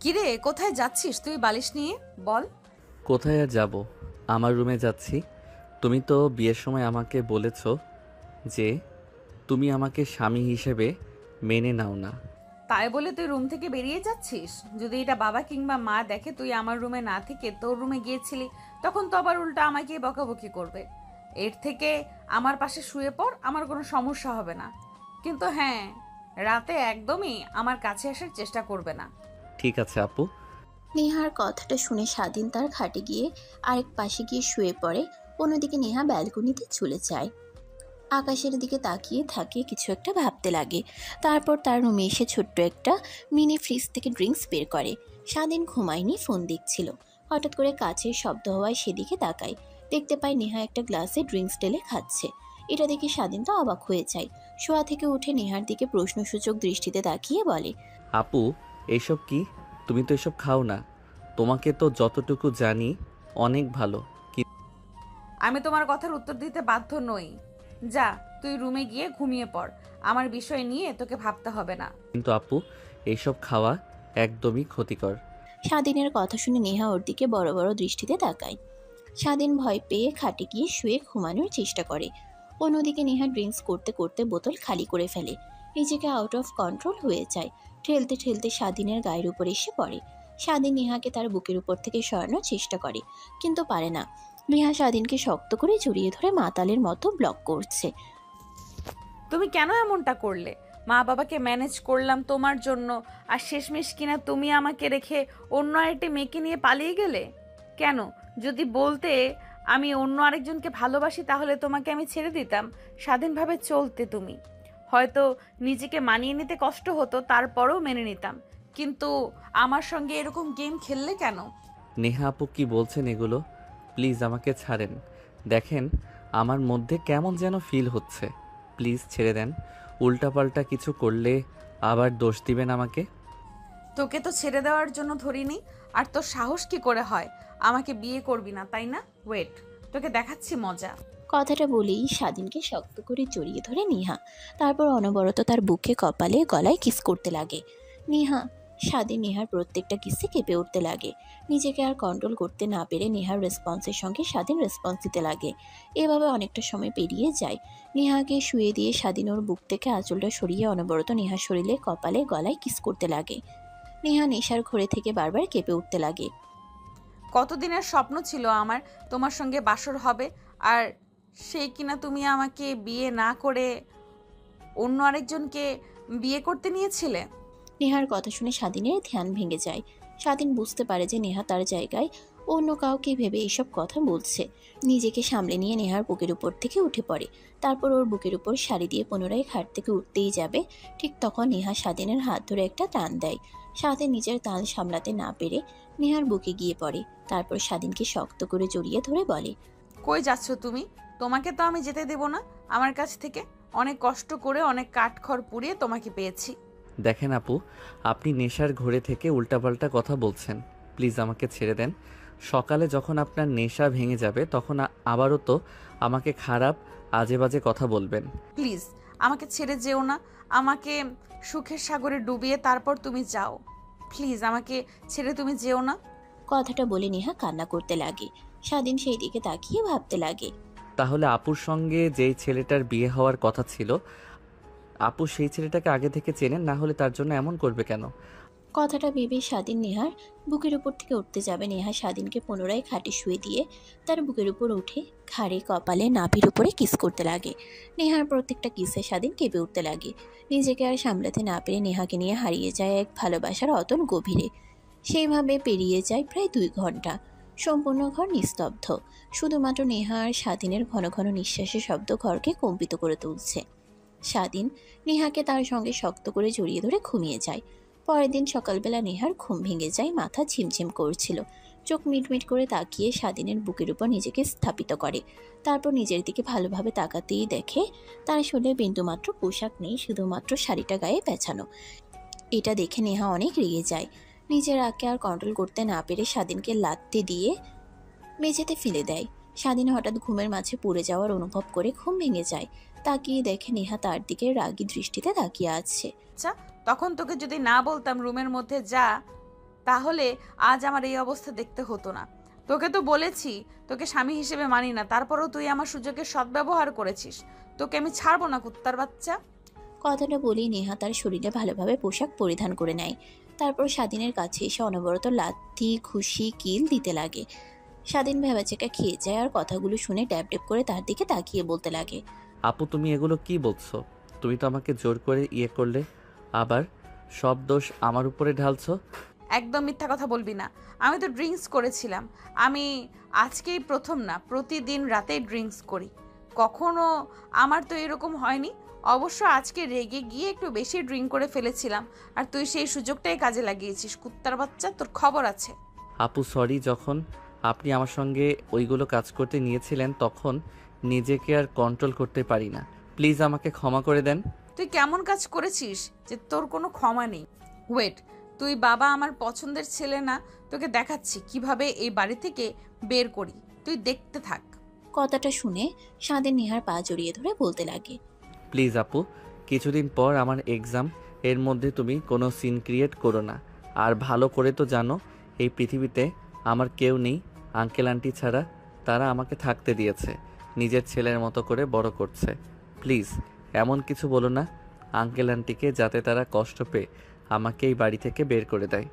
কিরে, কোথায় যাচ্ছিস তুই বালিশ নিয়ে? বল। কোথায় আর যাব? আমার রুমে যাচ্ছি। তুমি তো বিয়ের সময় আমাকে বলেছ যে তুমি আমাকে স্বামী হিসেবে মেনে নাও না। তাই বলে তুই রুম থেকে বেরিয়ে যাচ্ছিস? যদি এটা বাবা কিংবা মা দেখে তুই আমার রুমে না থেকে তোর রুমে গিয়েছিলি, তখন তো আবার উল্টা আমাকে বকাবকি করবে। এর থেকে আমার পাশে শুয়ে পড়, আমার কোনো সমস্যা হবে না। কিন্তু হ্যাঁ, রাতে একদমই আমার কাছে আসার চেষ্টা করবে না। ঠিক আছে আপু। নেহার কথাটা শুনে স্বাধীন তার খাটে গিয়ে আরেক পাশে গিয়ে শুয়ে পড়ে। অন্যদিকে নেহা ব্যালকনিতে চলে যায়। আকাশের দিকে তাকিয়ে থাকে, কিছু একটা ভাবতে লাগে। তারপর তার রুমে এসে ছোট্ট একটা মিনি ফ্রিজ থেকে ড্রিঙ্কস বের করে। স্বাধীন ঘুমায়নি, ফোন দেখছিল। হঠাৎ করে কাছের শব্দ হওয়ায় সেদিকে তাকায়। দেখতে পায় নেহা একটা গ্লাসে ড্রিঙ্কস ঢেলে খাচ্ছে। এটা দেখে স্বাধীন তো অবাক হয়ে যায়। শোয়া থেকে উঠে নেহার দিকে প্রশ্নসূচক দৃষ্টিতে তাকিয়ে বলে, আপু, এইসব কি? তুমি তো এসব খাও না। তোমাকে তো যতটুকু জানি অনেক ভালো। আমি তোমার কথার উত্তর দিতে বাধ্য নই। যা, তুই রুমে গিয়ে ঘুমিয়ে পড়। আমার বিষয় নিয়ে তোকে ভাবতে হবে না। কিন্তু আপু, এইসব খাওয়া একদমই ক্ষতিকর। স্বাধীনের কথা শুনে নেহা ওর দিকে বড় বড় দৃষ্টিতে তাকায়। স্বাধীন ভয় পেয়ে খাটে গিয়ে শুয়ে ঘুমানোর চেষ্টা করে। অন্যদিকে নেহা ড্রিঙ্কস করতে করতে বোতল খালি করে ফেলে। নিজেকে আউট অফ কন্ট্রোল হয়ে যায়। ঠেলতে ঠেলতে স্বাধীনের গায়ের উপর এসে পড়ে। স্বাধীন নেহাকে তার বুকের উপর থেকে সরানোর চেষ্টা করে, কিন্তু পারে না। নেহা স্বাধীনকে শক্ত করে জড়িয়ে ধরে মাতালের মতো ব্লক করছে। তুমি কেন এমনটা করলে? মা বাবাকে ম্যানেজ করলাম তোমার জন্য, আর শেষমেশ কিনা তুমি আমাকে রেখে অন্য আরেকটি মেয়েকে নিয়ে পালিয়ে গেলে কেন? যদি বলতে আমি অন্য আরেকজনকে ভালোবাসি, তাহলে তোমাকে আমি ছেড়ে দিতাম, স্বাধীনভাবে চলতে তুমি। হয়তো নিজেকে মানিয়ে নিতে কষ্ট হতো, তারপরেও মেনে নিতাম। কিন্তু আমার সঙ্গে এরকম গেম খেললে কেন? নেহা আপু, কি বলছেন এগুলো? প্লিজ আমাকে ছাড়েন। দেখেন, আমার মধ্যে কেমন যেন ফিল হচ্ছে। প্লিজ ছেড়ে দেন। উল্টাপাল্টা কিছু করলে আবার দোষ দিবেন আমাকে। তোকে তো ছেড়ে দেওয়ার জন্য ধরিনি। আর তোর সাহস কি করে হয় আমাকে বিয়ে করবি না, তাই না? ওয়েট, তোকে দেখাচ্ছি মজা। কথাটা বলেই স্বাধীনকে শক্ত করে জড়িয়ে ধরে নেহা। তারপর অনবরত তার বুকে, কপালে, গলায় কিস করতে লাগে। নেহা স্বাধীন নেহার প্রত্যেকটা কিসে কেঁপে উঠতে লাগে। নিজেকে আর কন্ট্রোল করতে না পেরে নেহার রেসপন্সের সঙ্গে স্বাধীন রেসপন্স দিতে লাগে। এভাবে অনেকটা সময় পেরিয়ে যায়। নেহাকে শুয়ে দিয়ে স্বাধীন ওর বুক থেকে আঁচলটা সরিয়ে অনবরত নেহার শরীরে, কপালে, গলায় কিস করতে লাগে। নেহা নেশার ঘোরে থেকে বারবার কেঁপে উঠতে লাগে। কতদিনের স্বপ্ন ছিল আমার তোমার সঙ্গে বাসর হবে, আর সেই কিনা তুমি আমাকে বিয়ে না করে অন্য আরেকজনকে বিয়ে করতে নিয়েছিলে। নেহার কথা শুনে স্বাধীনের ধ্যান ভেঙে যায়। স্বাধীন বুঝতে পারে যে নেহা তার জায়গায় অন্য কাউকে ভেবে এইসব কথা বলছে। নিজেকে সামলে নিয়ে নেহার বুকের উপর থেকে উঠে পড়ে। তারপর ওর বুকের উপর শাড়ি দিয়ে পুনরায় খাট থেকে উঠতেই যাবে, ঠিক তখন নেহা স্বাধীনের হাত ধরে একটা টান দেয়। স্বাধীন নিজের তাল সামলাতে না পেরে নেহার বুকে গিয়ে পড়ে। তারপর স্বাধীনকে শক্ত করে জড়িয়ে ধরে বলে, কই যাচ্ছ তুমি? তোমাকে তো আমি যেতে দেব না আমার কাছ থেকে। অনেক কষ্ট করে, অনেক কাঠখড় পুড়িয়ে তোমাকে পেয়েছি। দেখেন আপু, আপনি নেশার ঘোরে থেকে উল্টাপাল্টা কথা বলছেন। প্লিজ আমাকে ছেড়ে দেন। সকালে যখন আপনার নেশা ভেঙে যাবে তখন আবারও তো আমাকে খারাপ আজে বাজে কথা বলবেন। প্লিজ আমাকে ছেড়ে যেও না। আমাকে সুখের সাগরে ডুবিয়ে তারপর তুমি যাও। প্লিজ আমাকে ছেড়ে তুমি যেও না। কথাটা বলে নেহা কান্না করতে লাগে। স্বাধীন সেই দিকে তাকিয়ে ভাবতে লাগে। তাহলে আপুর সঙ্গে যেই ছেলেটার বিয়ে হওয়ার কথা ছিল, আপু সেই ছেলেটাকে আগে থেকে চেনেন, না হলে তার জন্য এমন করবে কেন? কথাটা ভেবে স্বাধীন নেহার বুকের উপর থেকে উঠতে যাবে। নেহা স্বাধীনকে পুনরায় খাটে শুয়ে দিয়ে তার বুকের উপর উঠে ঘাড়ে, কপালে, নাভির উপরে কিস করতে লাগে। নেহার প্রত্যেকটা কিসে স্বাধীন কেঁপে উঠতে লাগে। নিজেকে আর সামলাতে না পেরে নেহাকে নিয়ে হারিয়ে যায় এক ভালোবাসার অতল গভীরে। সেইভাবে পেরিয়ে যায় প্রায় 2 ঘন্টা। সম্পূর্ণ ঘর নিস্তব্ধ। শুধুমাত্র নেহা আর স্বাধীনের ঘন ঘন নিঃশ্বাসের শব্দ ঘরকে কম্পিত করে তুলছে। স্বাধীন নেহাকে তার সঙ্গে শক্ত করে জড়িয়ে ধরে ঘুমিয়ে যায়। পরের দিন সকালবেলা নেহার ঘুম ভেঙে যায়, মাথা ঝিমঝিম করছিল। চোখ মিটমিট করে তাকিয়ে স্বাধীনের বুকের উপর নিজেকে স্থাপিত করে। তারপর নিজের দিকে ভালোভাবে তাকাতেই দেখে তার শরীরে বিন্দুমাত্র পোশাক নেই, শুধুমাত্র শাড়িটা গায়ে পেঁচানো। এটা দেখে নেহা অনেক রেগে যায়। নিজের রাগকে আর কন্ট্রোল করতে না পেরে স্বাধীনকে লাথি দিয়ে মেঝেতে ফেলে দেয়। স্বাধীন হঠাৎ ঘুমের মাঝে পড়ে যাওয়ার অনুভব করে ঘুম ভেঙে যায়। তাকিয়ে দেখে নেহা তার দিকে রাগী দৃষ্টিতে তাকিয়ে আছে। আচ্ছা, তখন তোকে যদি না বলতাম রুমের মধ্যে যা, তাহলে আজ আমার এই অবস্থা দেখতে হতো না। তোকে তো বলেছি তোকে স্বামী হিসেবে মানি না, তারপরেও তুই আমার সুযোগের সদ্ব্যবহার করেছিস। তোকে আমি ছাড়বো না, কুত্তার বাচ্চা। কথাটা বলেই নেহা তার শরীরে ভালোভাবে পোশাক পরিধান করে নেয়। তারপর স্বাধীনের কাছে এসে অনবরত লাথি খুশি কিল দিতে লাগে। স্বাধীন ভেবাচেকা খেয়ে যায় আর কথাগুলো শুনে ড্যাব ড্যাব করে তার দিকে তাকিয়ে বলতে লাগে, আপু তুমি এগুলো কি বলছো? তুমি তো আমাকে জোর করে ইয়ে করলে, আবার সব দোষ আমার উপরে ঢালছো। একদম মিথ্যা কথা বলবি না। আমি তো ড্রিঙ্কস করেছিলাম। আমি আজকেই প্রথম না, প্রতিদিন রাতেই ড্রিঙ্কস করি। কখনো আমার তো এরকম হয়নি। অবশ্য আজকে রেগে গিয়ে একটু বেশি ড্রিঙ্ক করে ফেলেছিলাম, আর তুই সেই সুযোগটাই কাজে লাগিয়েছিস। কুত্তার বাচ্চা, তোর খবর আছে। আপু সরি, যখন আপনি আমার সঙ্গে ওইগুলো কাজ করতে নিয়েছিলেন তখন নিজেকে আর কন্ট্রোল করতে পারি না। প্লিজ আমাকে ক্ষমা করে দেন। তুই কেমন কাজ করেছিস যে তোর কোনো ক্ষমা নেই? ওয়েট, তুই বাবা আমার পছন্দের ছেলে না। তোকে দেখাচ্ছি কিভাবে এই বাড়ি থেকে বের করি, তুই দেখতে থাক। কথাটা শুনে স্বাধীন নেহার পা জড়িয়ে ধরে বলতে লাগে, প্লিজ আপু, কিছুদিন পর আমার এক্সাম, এর মধ্যে তুমি কোনো সিন ক্রিয়েট করো না। আর ভালো করে তো জানো এই পৃথিবীতে আমার কেউ নেই আঙ্কেল আন্টি ছাড়া। তারা আমাকে থাকতে দিয়েছে, নিজের ছেলের মতো করে বড় করছে। প্লিজ এমন কিছু বলো না আঙ্কেল আন্টিকে, যাতে তারা কষ্ট পেয়ে আমাকে এই বাড়ি থেকে বের করে দেয়।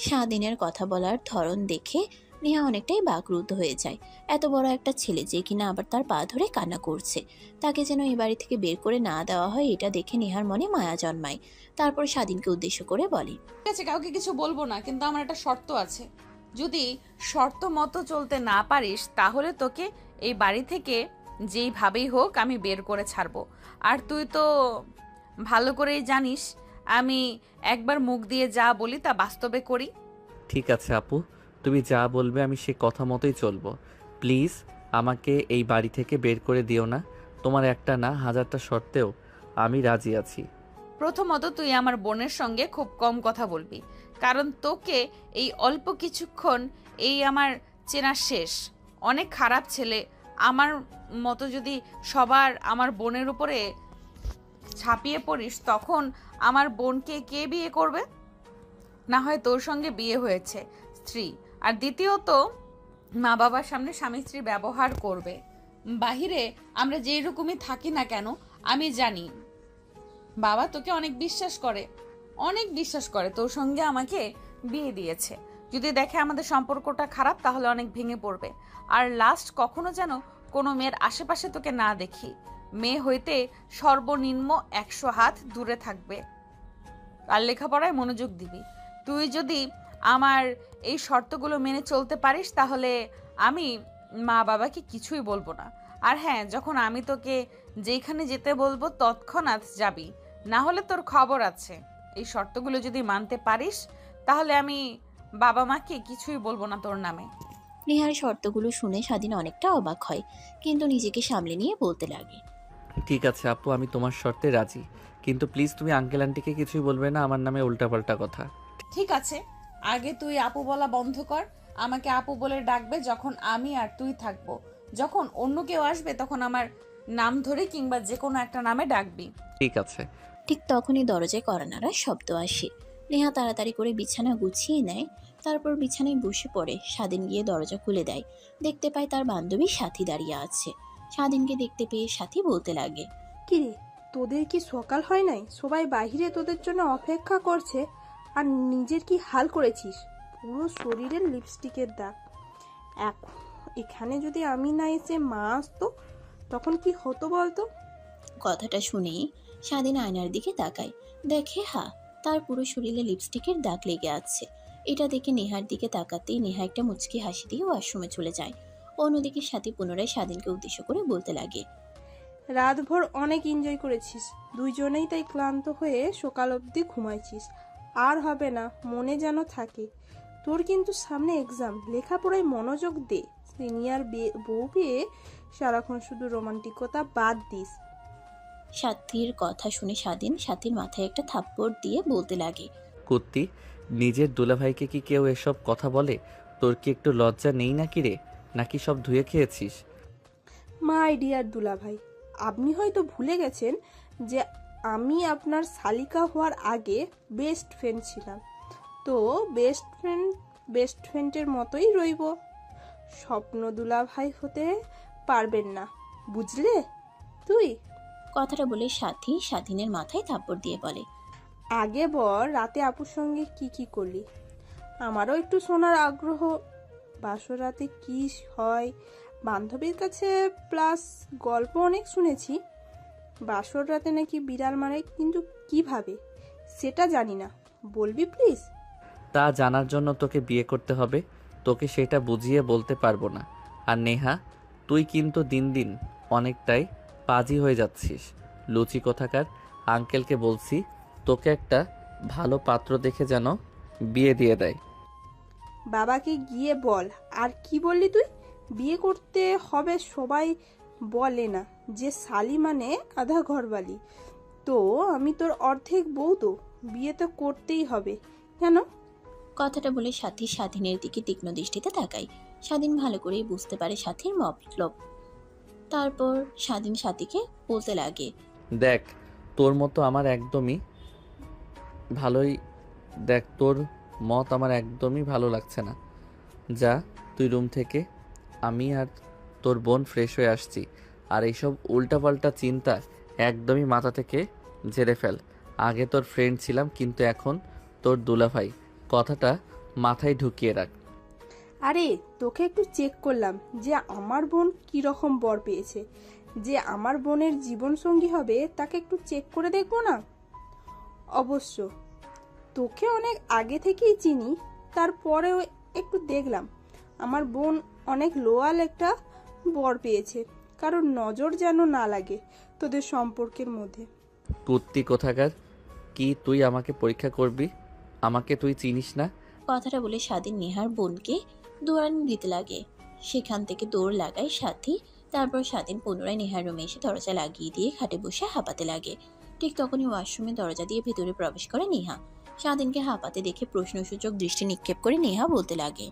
স্বাধীনের কথা বলার ধরন দেখে নেহা অনেকটাই বাকরুদ্ধ হয়ে যায়। এত বড় একটা ছেলে যে কিনা আবার তার পা ধরে কান্না করছে, তাকে যেন এই বাড়ি থেকে বের করে না দেওয়া হয় এটা দেখে নেহার মনে মায়া জন্মায়। তারপর স্বাধীনকে উদ্দেশ্য করে বলে, ঠিক আছে, কাউকে কিছু বলবো না, কিন্তু আমার একটা শর্ত আছে। যদি শর্ত মতো চলতে না পারিস তাহলে তোকে এই বাড়ি থেকে যেইভাবেই হোক আমি বের করে ছাড়বো। আর তুই তো ভালো করেই জানিস আমি একবার মুখ দিয়ে যা বলি তা বাস্তবে করি। ঠিক আছে আপু, তুমি যা বলবে আমি সে কথা মতোই চলবো। প্লিজ আমাকে এই বাড়ি থেকে বের করে দিও না। তোমার একটা না হাজারটা শর্তেও আমি রাজি আছি। প্রথমত তুই আমার বোনের সঙ্গে খুব কম কথা বলবি, কারণ তোকে এই অল্প কিছুক্ষণ এই আমার চেনা শেষ। অনেক খারাপ ছেলে। আমার মতো যদি সবার আমার বোনের উপরে ঝাঁপিয়ে পড়িস তখন আমার বোনকে কে বিয়ে করবে? না হয় তোর সঙ্গে বিয়ে হয়েছে স্ত্রী, আর দ্বিতীয়ত মা বাবার সামনে স্বামী স্ত্রী ব্যবহার করবে। বাহিরে আমরা যেই রকমই থাকি না কেন, আমি জানি বাবা তোকে অনেক বিশ্বাস করে, অনেক বিশ্বাস করে। তোর সঙ্গে আমাকে বিয়ে দিয়েছে। যদি দেখে আমাদের সম্পর্কটা খারাপ তাহলে অনেক ভেঙে পড়বে। আর লাস্ট কখনো যেন কোনো মেয়ের আশেপাশে তোকে না দেখি। মেয়ে হইতে সর্বনিম্ন 100 হাত দূরে থাকবে, আর লেখাপড়ায় মনোযোগ দিবি। তুই যদি আমার এই শর্তগুলো মেনে চলতে পারিস তাহলে আমি মা বাবাকে কিছুই বলবো না। আর হ্যাঁ, যখন আমি তোকে যেখানে যেতে বলবো তৎক্ষণাৎ যাবি, না হলে তোর খবর আছে। এই শর্তগুলো যদি মানতে পারিস তাহলে আমি বাবা মাকে কিছুই বলবো না তোর নামে। নেহার শর্তগুলো শুনে স্বাধীন অনেকটা অবাক হয়, কিন্তু নিজেকে সামলে নিয়ে বলতে লাগে, ঠিক আছে আপু, আমি তোমার শর্তে রাজি, কিন্তু প্লিজ তুমি আঙ্কেল আন্টিকে কিছুই বলবে না আমার নামে উল্টাপাল্টা কথা। ঠিক আছে, আগে তুই আপু বলা বন্ধ কর। আমাকে আপু বলে ডাকবে যখন আমি আর তুই থাকবো। যখন অন্য কেউ আসবে তখন আমার নাম ধরে কিংবা যে কোনো একটা নামে ডাকবি। ঠিক আছে। ঠিক তখনই দরজায় কড়া নাড়ার শব্দ আসে। নেহা তাড়াতাড়ি করে বিছানা গুছিয়ে নেয়, তারপর বিছানায় বসে পড়ে। স্বাধীন গিয়ে দরজা খুলে দেয়, দেখতে পায় তার বান্ধবী সাথী দাঁড়িয়ে আছে। স্বাধীনকে দেখতে পেয়ে সাথী বলতে লাগে, কিরে, তোদের কি সকাল হয় নাই? সবাই বাইরে তোদের জন্য অপেক্ষা করছে, আর নিজের কি হাল করেছিস? পুরো শরীরের লিপস্টিকের দাগ। এখানে যদি আমি না এসে মা আসতো তখন কি হতো বলতো? কথাটা শুনেই স্বাধীন আয়নার দিকে তাকায়, দেখে তার পুরো শরীরে লিপস্টিকের দাগ লেগে আছে। এটা দেখে নেহার দিকে তাকাতেই নেহা একটা মুচকি হাসি দিয়ে ওয়াশরুমে চলে যায়। অন্যদিকে সাথী পুনরায় স্বাধীনকে উদ্দেশ্য করে বলতে লাগে, রাতভর অনেক এনজয় করেছিস, দুইজনেই তাই ক্লান্ত হয়ে সকাল অবধি ঘুমাইছিস। আর হবে না, মনে যেন থাকে। তোর কিন্তু সামনে এক্সাম, লেখাপড়ায় মনোযোগ দে। সিনিয়র বউ পেয়ে সারাক্ষণ শুধু রোমান্টিকতা বাদ দিস। সাথীর কথা শুনে স্বাধীন সাথীর মাথায় একটা থাপ্পড় দিয়ে বলতে লাগে, কুত্তি, নিজের দুলাভাইকে কি কেউ এসব কথা বলে? তোর কি একটু লজ্জা নেই নাকি রে? নাকি সব ধুয়ে খেয়েছিস? মাই ডিয়ার দুলাভাই, আপনি হয়তো ভুলে গেছেন যে আমি আপনার শালিকা হওয়ার আগে বেস্ট ফ্রেন্ড ছিলাম। তো বেস্ট ফ্রেন্ডের মতোই রইব। স্বপ্ন দুলাভাই হতে পারবেন না, বুঝলে তুই? কথাটা বলে সাথী স্বাধীনের মাথায় থাপ্পড় দিয়ে বলে, আগে বল রাতে আপুর সঙ্গে কি কি করলি, আমারও একটু শোনার আগ্রহ। বাসর রাতে কি হয় বান্ধবীর কাছে, প্লাস গল্প অনেক শুনেছি। বাসর রাতে নাকি বিড়াল মারে, কিন্তু কিভাবে সেটা জানি না, বলবি প্লিজ? তা জানার জন্য তোকে বিয়ে করতে হবে, তোকে সেটা বুঝিয়ে বলতে পারবো না। আর নেহা, তুই কিন্তু দিন দিন অনেকটাই পাজি হয়ে যাচ্ছিস। লুচি কোথাকার। আঙ্কেলকে বলছি তোকে একটা ভালো পাত্র দেখে যেন বিয়ে দিয়ে দেয়। বাবাকে গিয়ে বল। আর কি বললি তুই? বিয়ে করতে হবে সবাই বলে না যে শালি মানে আধা ঘরবালি? তো আমি তোর অর্ধেক বউ, তো বিয়ে তো করতেই হবে। কেন? কথাটা বলে সাথী স্বাধীনের দিকে তীক্ষ্ণ দৃষ্টিতে তাকায়। স্বাধীন ভালো করেই বুঝতে পারে সাথীর মতলব। তারপর স্বাধীন সাথীকে বলতে লাগে, দেখ, তোর মতো আমার একদমই ভালোই দেখ, তোর মত আমার একদমই ভালো লাগছে না। যা তুই রুম থেকে, আমি আর তোর বোন ফ্রেশ হয়ে আসছি। আর এইসব উল্টাপাল্টা চিন্তা একদমই মাথা থেকে ঝেড়ে ফেল। আগে তোর ফ্রেন্ড ছিলাম, কিন্তু এখন তোর দুলাভাই। কথাটা মাথায় ঢুকিয়ে রাখ। আরে তোকে একটু চেক করলাম যে আমার বোন কি রকম বর পেয়েছে। যে আমার বোনের জীবন সঙ্গী হবে তাকে একটু চেক করে দেখবো না? অবশ্য তোকে অনেক আগে থেকেই চিনি, তারপরেও একটু দেখলাম আমার বোন অনেক লোয়াল একটা বর পেয়েছে। কারণ নজর যেন না লাগে তোদের সম্পর্কের মধ্যে। কুত্তি কোথাকার। কি তুই আমাকে পরীক্ষা করবি? আমাকে তুই চিনিস না? কথাটা বলে স্বাধীন নেহার বোনকে দৌড়ানি দিতে লাগে। সেখান থেকে দৌড় লাগায় সাথী। তারপর স্বাধীন পুনরায় নেহার রুমে এসে দরজা লাগিয়ে দিয়ে খাটে বসে হাঁপাতে লাগে। ঠিক তখনই ওয়াশরুমে দরজা দিয়ে ভেতরে প্রবেশ করে নেহা। স্বাধীনকে হাঁপাতে দেখে প্রশ্নসূচক দৃষ্টি নিক্ষেপ করে নেহা বলতে লাগে,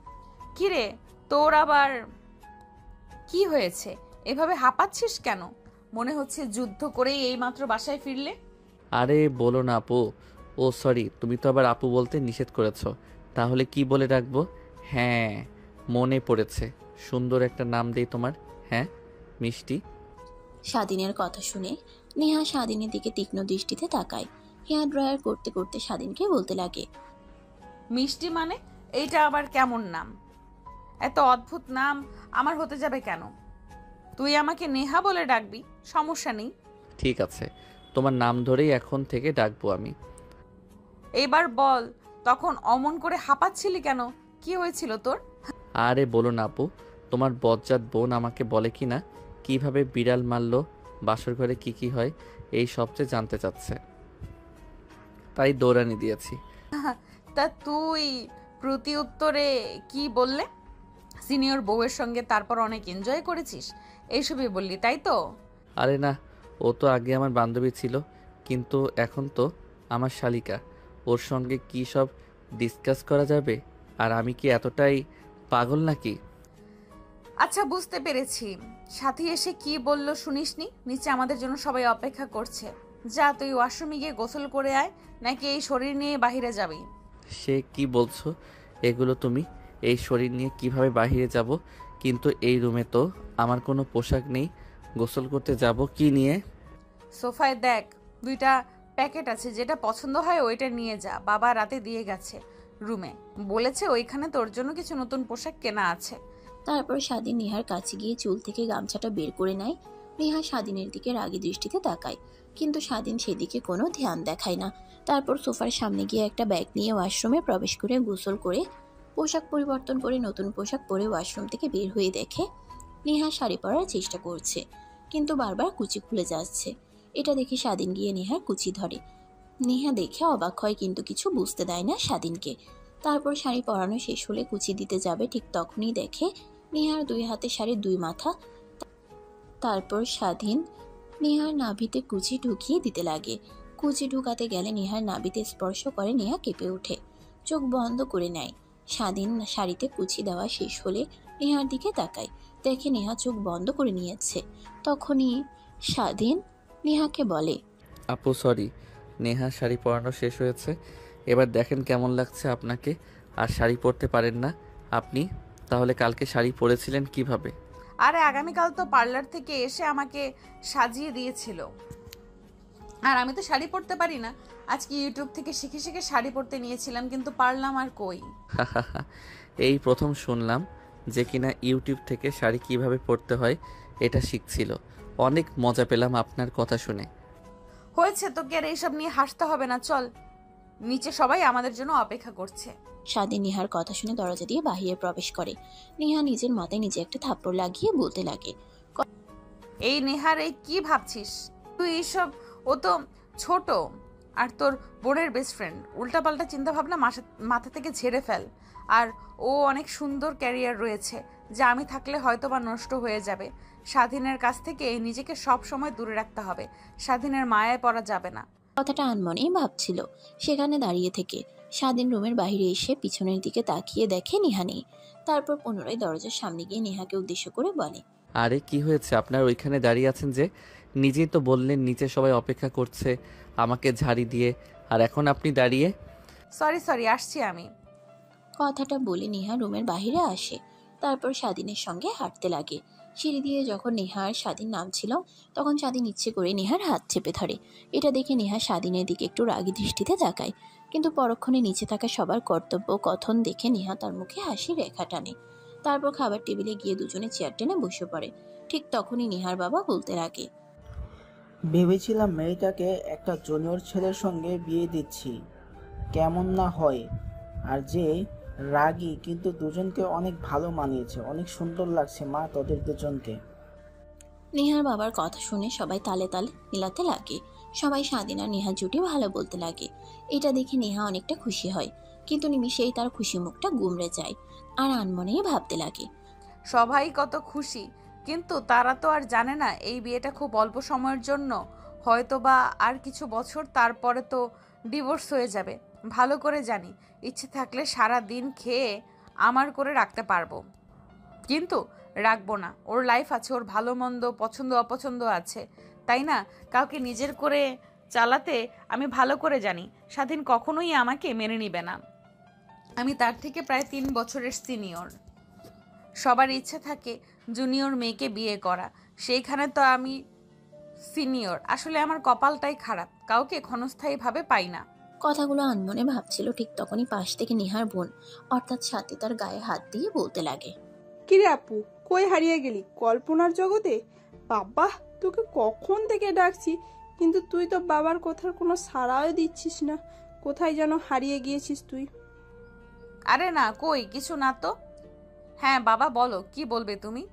কিরে, তোর আবার কি হয়েছে? এভাবে হাঁপাচ্ছিস কেন? মনে হচ্ছে যুদ্ধ করেই এইমাত্র বাসায় ফিরলে। আরে বলো না আপু। ও সরি, তুমি তো আবার আপু বলতে নিষেধ করেছো। তাহলে কি বলে রাখবো? হ্যাঁ, মনে পড়েছে। সুন্দর একটা নাম দেই তোমার। হ্যাঁ, মিষ্টি। স্বাধীনের কথা শুনে নেহা স্বাধীনের দিকে তীক্ষ্ণ দৃষ্টিতে তাকায়। হেয়ার ড্রায়ার করতে করতে স্বাধীনকে বলতে লাগে, মিষ্টি মানে? এইটা আবার কেমন নাম? এত অদ্ভুত নাম আমার হতে যাবে কেন? তুই আমাকে নেহা বলে ডাকবি, সমস্যা নেই। ঠিক আছে, তোমার নাম ধরেই এখন থেকে ডাকবো আমি। এইবার বল, তখন অমন করে হাঁপাচ্ছিলি কেন? কি হয়েছিল তোর? আরে বলো না আপু, তোমার বজ্জাত বোন আমাকে বলে কি না কিভাবে বিড়াল মারলো, বাসর ঘরে কি কি হয়, এই সবচেয়ে জানতে চাচ্ছে। তাই দৌড়ানি দিয়েছি। তা তুই প্রতি উত্তরে কি বললে? সিনিয়র বউয়ের সঙ্গে তারপর অনেক এনজয় করেছিস, এইসবই বললি তাই তো? আরে না, ও তো আগে আমার বান্ধবী ছিল, কিন্তু এখন তো আমার শালিকা। ওর সঙ্গে কি সব ডিসকাস করা যাবে? আর আমি কি এতটাই পাগল নাকি? আচ্ছা, বুঝতে পেরেছি। সাথী এসে কি বলল শুনিসনি? নিচে আমাদের জন্য সবাই অপেক্ষা করছে। যা, তুই ওয়াশরুমে গিয়ে গোসল করে আয়, নাকি এই শরীর নিয়ে বাহিরে যাবি? সে কি বলছো এগুলো তুমি? এই শরীর নিয়ে কিভাবে বাইরে যাব? কিন্তু এই রুমে তো আমার কোনো পোশাক নেই, গোসল করতে যাব কি নিয়ে? সোফায় দেখ, 2টা প্যাকেট আছে, যেটা পছন্দ হয় ওইটা নিয়ে যা। বাবা রাতে দিয়ে গেছে রুমে, বলেছে ওইখানে তোর জন্য কিছু নতুন পোশাক কেনা আছে। তারপর স্বাধীন নেহার কাছে গিয়ে চুল থেকে গামছাটা বের করে নেয়। নেহা স্বাধীনের দিকে রাগী দৃষ্টিতে তাকায়, কিন্তু স্বাধীন সেদিকে কোনো ধ্যান দেখায় না। তারপর সোফার সামনে গিয়ে একটা ব্যাগ নিয়ে ওয়াশরুমে প্রবেশ করে গোসল করে পোশাক পরিবর্তন করে নতুন পোশাক পরে ওয়াশরুম থেকে বের হয়ে দেখে নেহা শাড়ি পরার চেষ্টা করছে, কিন্তু বারবার কুচি খুলে যাচ্ছে। এটা দেখে স্বাধীন গিয়ে নেহার কুচি ধরে। নেহা দেখে অবাক হয়, কিন্তু কিছু বুঝতে দেয় না স্বাধীনকে। তারপর শাড়ি পরানো শেষ হলে কুচি দিতে যাবে, ঠিক তখনই দেখে নেহার 2 হাতে শাড়ির 2 মাথা। তারপর স্বাধীন নেহার নাভিতে কুচি ঢুকিয়ে দিতে লাগে। কুচি ঢুকাতে গেলে নেহার নাভিতে স্পর্শ করে নেহা কেঁপে ওঠে, চোখ বন্ধ করে নেয়। স্বাধীন শাড়িতে কুচি দেওয়া শেষ হলে নেহার দিকে তাকায়, দেখে নেহা চোখ বন্ধ করে নিয়েছে। তখনই স্বাধীন নেহাকে বলে, আপু সরি, নেহা শাড়ি পরানো শেষ হয়েছে, এবার দেখেন কেমন লাগছে আপনাকে। আর শাড়ি পরতে পারেন না আপনি, তাহলে কালকে শাড়ি পরেছিলেন কিভাবে? আরে আগামীকাল তো পার্লার থেকে এসে আমাকে সাজিয়ে দিয়েছিল, আর আমি তো শাড়ি পরতে পারি না। আজকে ইউটিউব থেকে শিখে শিখে শাড়ি পরতে নিয়েছিলাম, কিন্তু পারলাম আর কই। এই প্রথম শুনলাম যে কিনা ইউটিউব থেকে শাড়ি কিভাবে পরতে হয় এটা শিখছিল। অনেক মজা পেলাম আপনার কথা শুনে। হয়েছে, তোকে আর এইসব নিয়ে হাসতে হবে না, চল নিচে সবাই আমাদের জন্য অপেক্ষা করছে। স্বাধীন নেহার কথা শুনে দরজা দিয়ে বাহিরে প্রবেশ করে। নেহা নিজের মাথায় নিজে একটা থাপ্পড় লাগিয়ে বলতে লাগে, এই নেহার এই কি ভাবছিস তুই এইসব? ও তো ছোট আর তোর বোনের বেস্ট ফ্রেন্ড। উল্টাপাল্টা চিন্তা ভাবনা মাথা থেকে ঝেড়ে ফেল। আর ও অনেক সুন্দর ক্যারিয়ার রয়েছে, যা আমি থাকলে হয়তো বা নষ্ট হয়ে যাবে। স্বাধীনের কাছ থেকে নিজেকে সব সময় দূরে রাখতে হবে। স্বাধীনের মায়ায় পড়া যাবে না। কথাটা আনমনেই ভাবছিল। সেখানে দাঁড়িয়ে থেকে স্বাধীন রুমের বাইরে এসে পিছনের দিকে তাকিয়ে দেখে নেহা নেই। তারপর পুনরায় দরজার সামনে গিয়ে নেহাকে উদ্দেশ্য করে বলে, আরে কি হয়েছে আপনার? ওইখানে দাঁড়িয়ে আছেন যে? নিজেই তো বললেন নিচে সবাই অপেক্ষা করছে আমাকে ঝাড়ি দিয়ে, আর এখন আপনি দাঁড়িয়ে? সরি আসছি আমি। কথাটা বলে নেহা রুমের বাইরে আসে। তারপর স্বাধীনের সঙ্গে হাঁটতে লাগে। সিঁড়ি দিয়ে যখন নেহা আর স্বাধীন নামছিল, তখন স্বাধীন ইচ্ছে করে নেহার হাত চেপে ধরে। এটা দেখে নেহা স্বাধীনের দিকে একটু রাগী দৃষ্টিতে তাকায়, কিন্তু পরক্ষণে নিচে থাকা সবার কর্তব্য কথন দেখে নেহা তার মুখে হাসি রেখা টানে। তারপর খাবার টেবিলে গিয়ে দুজনে চেয়ার টেনে বসে পড়ে। ঠিক তখনই নেহার বাবা বলতে লাগে, ভেবেছিলাম মেয়েটাকে একটা জুনিয়র ছেলের সঙ্গে বিয়ে দিচ্ছি, কেমন না হয়। আর যে রাগী, কিন্তু দুজনকে অনেক ভালো মানিয়েছে, অনেক সুন্দর লাগছে মা তোদের দুজনকে। নেহার বাবার কথা শুনে সবাই তালে তালে মিলাতে লাগে। সবাই স্বাধীন আর নেহার জুটি ভালো বলতে লাগে। এটা দেখে নেহা অনেকটা খুশি হয়, কিন্তু নিমিষেই তার খুশি মুখটা গুমড়ে যায়। আর আনমনেই ভাবতে লাগে, সবাই কত খুশি, কিন্তু তারা তো আর জানে না এই বিয়েটা খুব অল্প সময়ের জন্য। হয়তো বা আর কিছু বছর, তারপরে তো ডিভোর্স হয়ে যাবে। ভালো করে জানি, ইচ্ছে থাকলে সারা দিন খেয়ে আমার করে রাখতে পারবো, কিন্তু রাখবো না। ওর লাইফ আছে, ওর ভালো মন্দ পছন্দ অপছন্দ আছে, তাই না? কাউকে নিজের করে চালাতে আমি ভালো করে জানি স্বাধীন কখনোই আমাকে মেনে নিবে না। আমি তার থেকে প্রায় 3 বছরের সিনিয়র। সবার ইচ্ছে থাকে জুনিয়র মেয়েকে বিয়ে করা, সেইখানে তো আমি সিনিয়র। আসলে আমার কপালটাই খারাপ, কাউকে ক্ষণস্থায়ীভাবে পাই না। কথাগুলো আনমনে ভাবছিল। ঠিক তখনই পাশ থেকে নেহার বোন অর্থাৎ সাথে তার গায়ে হাত দিয়ে বলতে লাগে, কিরে আপু, কই হারিয়ে গেলি কল্পনার জগতে? বাবা, তোকে কখন থেকে ডাকছি, কিন্তু তুই তো বাবার কথার কোনো সাড়াও দিচ্ছিস না। কোথায় যেন হারিয়ে গিয়েছিস তুই? আরে না, কই কিছু না তো। হ্যাঁ বাবা, বলো কি বলবে তুমি?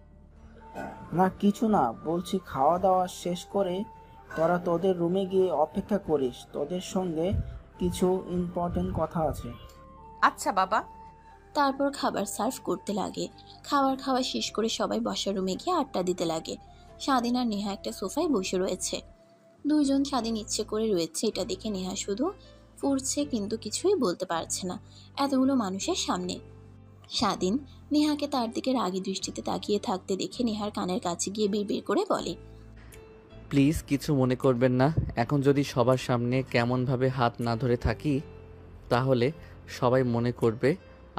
না কিছু না, বলছি খাওয়া দাওয়া শেষ করে তোরা তোদের রুমে গিয়ে অপেক্ষা করিস, তোদের সঙ্গে কিছু ইম্পর্টেন্ট কথা আছে। আচ্ছা বাবা। তারপর খাবার সার্ভ করতে লাগে। খাওয়া শেষ করে সবাই বসার রুমে গিয়ে আড্ডা দিতে লাগে। স্বাধীন আর নেহা একটা সোফায় বসে রয়েছে। দুইজন স্বাধীন ইচ্ছে করে রয়েছে, এটা দেখে নেহা শুধু ফুরছে, কিন্তু কিছুই বলতে পারছে না এতগুলো মানুষের সামনে। স্বাধীন নেহাকে তার দিকে রাগী দৃষ্টিতে তাকিয়ে থাকতে দেখে নেহার কানের কাছে গিয়ে বিড়বিড় করে বলে, প্লিজ কিছু মনে করবেন না। এখন যদি সবার সামনে কেমনভাবে হাত না ধরে থাকি, তাহলে সবাই মনে করবে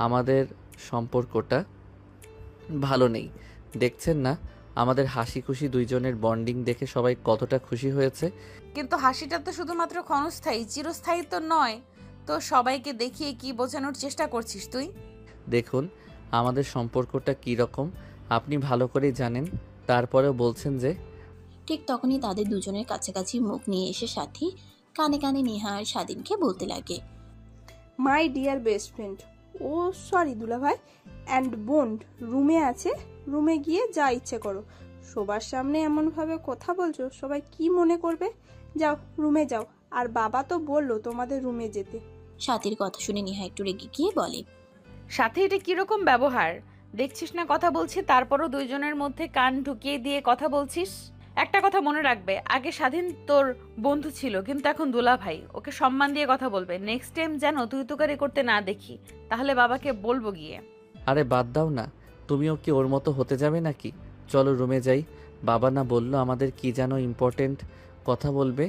আমাদের সম্পর্কটা ভালো নেই। দেখছেন না আমাদের হাসি খুশি দুইজনের বন্ডিং দেখে সবাই কতটা খুশি হয়েছে। কিন্তু হাসিটা তো শুধুমাত্র ক্ষণস্থায়ী, চিরস্থায়ী তো নয়। তো সবাইকে দেখিয়ে কি বোঝানোর চেষ্টা করছিস তুই? দেখুন আমাদের সম্পর্কটা কী রকম আপনি ভালো করেই জানেন, তারপরেও বলছেন যে? ঠিক তখনই তাদের দুজনের কাছাকাছি মুখ নিয়ে এসে সাথী কানে কানে নেহা আর স্বাধীনকে বলতে লাগে, my dear best friend, oh sorry দুলা ভাই, অ্যান্ড বোন রুমে আছে, রুমে গিয়ে যা ইচ্ছে করো। সবার সামনে এমনভাবে কথা বলছো, সবাই কি মনে করবে? যাও রুমে যাও। আর বাবা তো বললো তোমাদের রুমে যেতে। সাথীর কথা শুনে নেহা একটু রেগে গিয়ে বলে, সাথে এটা কিরকম ব্যবহার? দেখছিস না কথা বলছি, তারপরও দুইজনের মধ্যে কান ঢুকিয়ে দিয়ে কথা বলছিস। একটা কথা মনে রাখবে, আগে স্বাধীন তোর বন্ধু ছিল, কিন্তু এখন দুলা ভাই। ওকে সম্মান দিয়ে কথা বলবে। নেক্সট টাইম যেন তুই তুকারি করতে না দেখি, তাহলে বাবাকে বলবো গিয়ে। আরে বাদ দাও না, তুমিও কি ওর মতো হতে যাবে নাকি? চলো রুমে যাই। বাবা না বললো আমাদের কি যেন ইম্পর্টেন্ট কথা বলবে।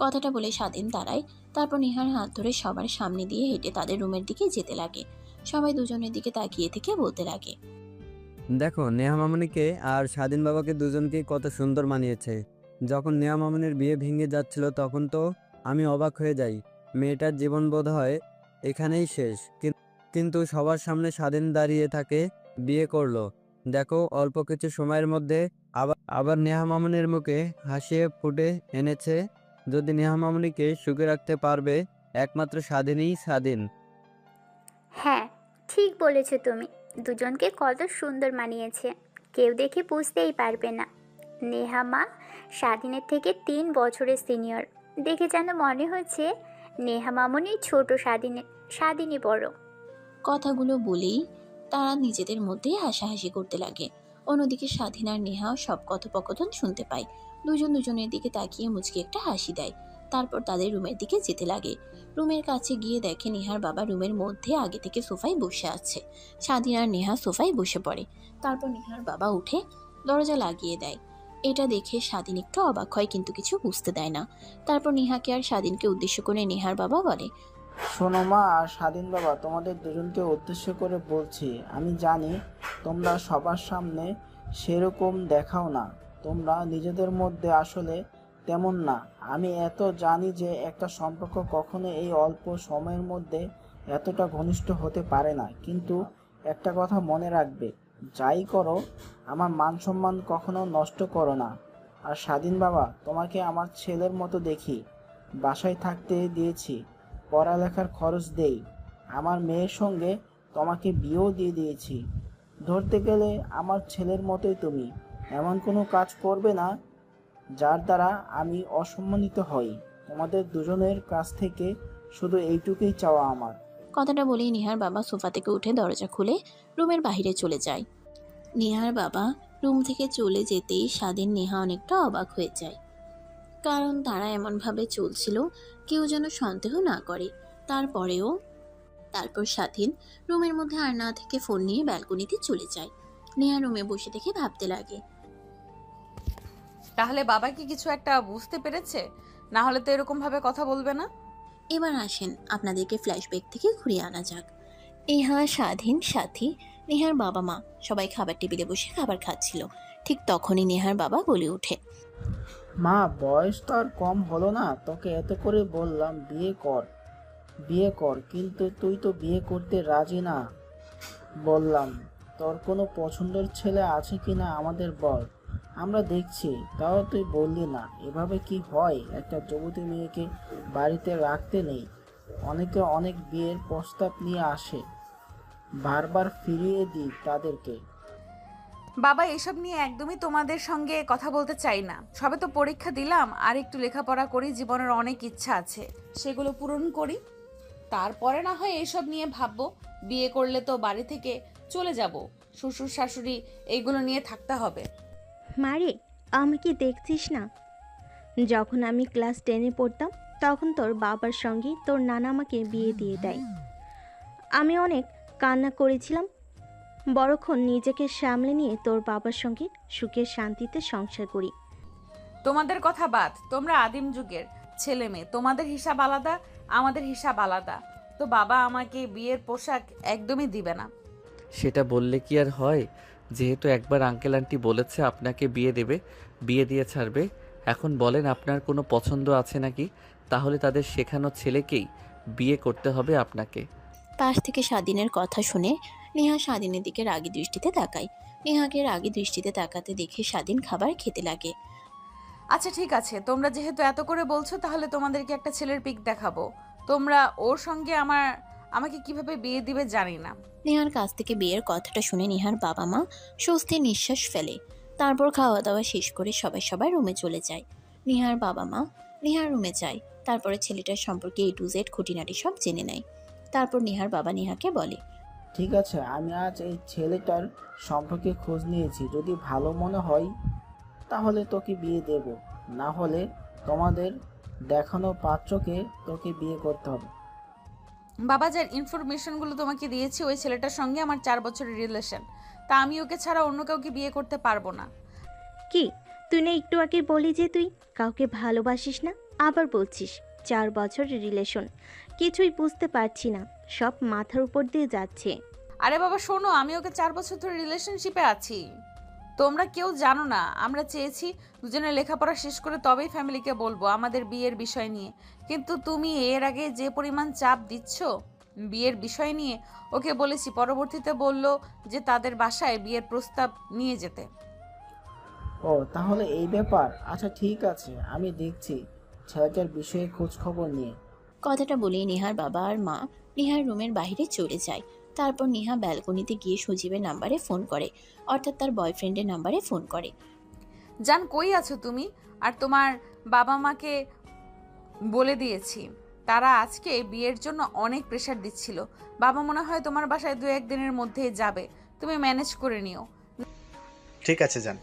কথাটা বলে স্বাধীন দাঁড়ায়। তারপর নেহার হাত ধরে সবার সামনে দিয়ে হেঁটে তাদের রুমের দিকে যেতে লাগে। সবাই দুজনের দিকে তাকিয়ে থেকে বলতে লাগে, দেখো নেহা মামনিকে আর স্বাধীন বাবাকে দুজনকেই কত সুন্দর মানিয়েছে। যখন নেহা মামনির বিয়ে ভেঙে যাচ্ছিল তখন তো আমি অবাক হয়ে যাই, মেয়েটার জীবন বোধ হয় এখানেই শেষ। কিন্তু সবার সামনে স্বাধীন দাঁড়িয়ে থাকে, বিয়ে করলো। দেখো অল্প কিছু সময়ের মধ্যে আবার নেহা মামনির মুখে হাসি ফুটে এনেছে। যদি নেহা মামনিকে সুখে রাখতে পারবে একমাত্র স্বাধীনই স্বাধীন। হ্যাঁ, ঠিক বলেছো তুমি। দুজনকে কত সুন্দর মানিয়েছে, কেউ দেখে বুঝতেই পারবে না। নেহা মা স্বাধীনের থেকে 3 বছরের সিনিয়র। দেখে যেন মনে হচ্ছে নেহা মামনি ছোট, স্বাধীনই বড়। কথাগুলো বলেই তারা নিজেদের মধ্যেই হাসাহাসি করতে লাগে। অন্যদিকে স্বাধীন আর নেহা সব কথোপকথন শুনতে পায়। দুজন দুজনের দিকে তাকিয়ে মুচকি একটা হাসি দেয়। তারপর তাদের রুমের দিকে যেতে লাগে। রুমের কাছে গিয়ে দেখে নেহার বাবা রুমের মধ্যে আগে থেকে সোফায় বসে আছে। স্বাধীন আর নেহা সোফায় বসে পড়ে। তারপর নেহার বাবা উঠে দরজা লাগিয়ে দেয়। এটা দেখে স্বাধীন একটু অবাক হয়, কিন্তু কিছু বুঝতে দেয় না। তারপর নেহাকে আর স্বাধীনকে উদ্দেশ্য করে নেহার বাবা বলে, শোনো মা আর স্বাধীন বাবা, তোমাদের দুজনকে উদ্দেশ্য করে বলছি, আমি জানি তোমরা সবার সামনে সেরকম দেখাও না, তোমরা নিজেদের মধ্যে আসলে তেমন না। আমি এত জানি যে একটা সম্পর্ক কখনো এই অল্প সময়ের মধ্যে এতটা ঘনিষ্ঠ হতে পারে না। কিন্তু একটা কথা মনে রাখবে, যাই করো আমার মান সম্মান কখনো নষ্ট করো না। আর স্বাধীন বাবা, তোমাকে আমার ছেলের মতো দেখি, বাসায় থাকতে দিয়েছি, পড়ালেখার খরচ দেই, আমার মেয়ের সঙ্গে তোমাকে বিয়েও দিয়ে দিয়েছি। ধরতে গেলে আমার ছেলের মতোই তুমি। এমন কোনো কাজ করবে না যার দ্বারা আমি অসম্মানিত হই। তোমাদের দুজনের কাছ থেকে শুধু এইটুকুই চাওয়া আমার। কথাটা বলেই নেহার বাবা সোফা থেকে উঠে দরজা খুলে রুমের বাইরে চলে যায়। নেহার বাবা রুম থেকে চলে যেতেই স্বাধীন নেহা অনেকটা অবাক হয়ে যায়, কারণ তারা এমনভাবে চলছিল কেউ যেন সন্দেহ না করে। তারপর স্বাধীন রুমের মধ্যে আর না থেকে ফোন নিয়ে ব্যালকনিতে চলে যায়। নেহা রুমে বসে থেকে ভাবতে লাগে, তাহলে বাবা কি কিছু একটা বুঝতে পেরেছে? না হলে তো এরকম ভাবে কথা বলবে না। এবার আসেন আপনাদেরকে ফ্ল্যাশব্যাক থেকে ঘুরিয়ে আনা যাক। নেহা, স্বাধীন, সাথী, নেহার বাবা মা সবাই খাবার টেবিলে বসে খাবার খাচ্ছিল। ঠিক তখনই নেহার বাবা বলে ওঠে, মা, বয়স তো আর কম হলো না, তোকে এত করে বললাম বিয়ে কর বিয়ে কর, কিন্তু তুই তো বিয়ে করতে রাজি না। বললাম তোর কোনো পছন্দের ছেলে আছে কি না আমাদের বল, আমরা দেখছি, তাও তুই বললি না। এভাবে কি হয়? একটা যুবতী মেয়েকে বাড়িতে রাখতে নেই। অনেকে অনেক বিয়ের প্রস্তাব নিয়ে আসে, বারবার ফিরিয়ে দিই তাদেরকে। বাবা এসব নিয়ে একদমই তোমাদের সঙ্গে কথা বলতে চাই না। সবে তো পরীক্ষা দিলাম, আর একটু লেখাপড়া করি, জীবনের অনেক ইচ্ছা আছে, সেগুলো পূরণ করি, তারপরে না হয় এসব নিয়ে ভাববো। বিয়ে করলে তো বাড়ি থেকে চলে যাব, শ্বশুর শাশুড়ি এইগুলো নিয়ে থাকতে হবে। মারে, আমাকে দেখছিস না? যখন আমি ক্লাস 10-এ পড়তাম তখন তোর বাবার সঙ্গে তোর নানা আমাকে বিয়ে দিয়ে দেয়। আমি অনেক কান্না করেছিলাম। বড়ক্ষণ নিজেকে সামলে নিয়ে তোর বাবার সঙ্গে সুখে শান্তিতে সংসার করি। তোমাদের কথা বাদ, তোমরা আদিম যুগের ছেলে মেয়ে, তোমাদের হিসাব আলাদা, আমাদের হিসাব আলাদা। তো বাবা আমাকে বিয়ের পোশাক একদমই দিবে না। সেটা বললে কি আর হয়? যেহেতু একবার আঙ্কেল আন্টি বলেছে আপনাকে বিয়ে দেবে, বিয়ে দিয়ে ছাড়বে, এখন বলেন আপনার কোনো পছন্দ আছে নাকি? তাহলে তাদের শেখানো ছেলেকেই বিয়ে করতে হবে আপনাকে। পাশ থেকে স্বাধীনের কথা শুনে নেহা স্বাধীনের দিকে রাগী দৃষ্টিতে তাকায়। নেহাকে রাগী দৃষ্টিতে তাকাতে দেখে স্বাধীন খাবার খেতে লাগে। আচ্ছা ঠিক আছে, তোমরা যেহেতু এত করে বলছো, তাহলে তোমাদেরকে একটা ছেলের পিক দেখাবো। তোমরা ওর সঙ্গে আমাকে কিভাবে বিয়ে দিবে জানি না। নেহার কাছ থেকে বিয়ের কথাটা শুনে নেহার বাবা মা স্বস্তির নিঃশ্বাস ফেলে। তারপর খাওয়া দাওয়া শেষ করে সবাই রুমে চলে যায়। নেহার বাবা মা নেহার রুমে যায়। তারপরে ছেলেটার সম্পর্কে A to Z খুঁটিনাটি সব জেনে নেয়। তারপর নেহার বাবা নেহাকে বলে, ঠিক আছে, আমি আজ এই ছেলেটার সম্পর্কে খোঁজ নিয়েছি, যদি ভালো মনে হয় তাহলে তোকে বিয়ে দেব, না হলে তোমাদের দেখানো পাত্রকে তোকে বিয়ে করতে হবে। বাবা যার ইনফরমেশনগুলো তোমাকে দিয়েছি, ওই ছেলেটার সঙ্গে আমার 4 বছরের রিলেশন, তা আমি ওকে ছাড়া অন্য কাউকে বিয়ে করতে পারবো না। কি, তুই না একটু আগে বলি যে তুই কাউকে ভালোবাসিস না? আবার বলছিস 4 বছরের রিলেশন, কিছুই বুঝতে পারছি না, সব মাথার উপর দিয়ে যাচ্ছে। আরে বাবা শোনো, আমি ওকে 4 বছর ধরে রিলেশনশিপে আছি। তোমরা কেউ জানো না। আমরা চেয়েছি দুজনে লেখাপড়া শেষ করে তবেই ফ্যামিলিকে বলবো আমাদের বিয়ের বিষয় নিয়ে, কিন্তু তুমি এর আগে যে পরিমাণ চাপ দিচ্ছ বিয়ের বিষয় নিয়ে। ওকে বলেছি, পরবর্তীতে বলল যে তাদের বাসায় বিয়ের প্রস্তাব নিয়ে যেতে। ও তাহলে এই ব্যাপার। আচ্ছা ঠিক আছে, আমি দেখছি ছেলেটার বিষয়ে খোঁজ খবর নিয়ে। কথাটা বলেই নেহার বাবা আর মা নেহার রুমের বাইরে চলে যায়। তারপর নেহা ব্যালকনিতে গিয়ে সজীবের নাম্বারে ফোন করে, অর্থাৎ তার বয়ফ্রেন্ডের নাম্বারে ফোন করে। জান কই আছো তুমি? আর তোমার বাবা মাকে বলে দিয়েছি, তারা আজকে বিয়ের জন্য অনেক প্রেশার দিচ্ছিল। বাবা মনে হয় তোমার বাসায় 2-1 দিনের মধ্যে যাবে, তুমি ম্যানেজ করে নিও। ঠিক আছে যান,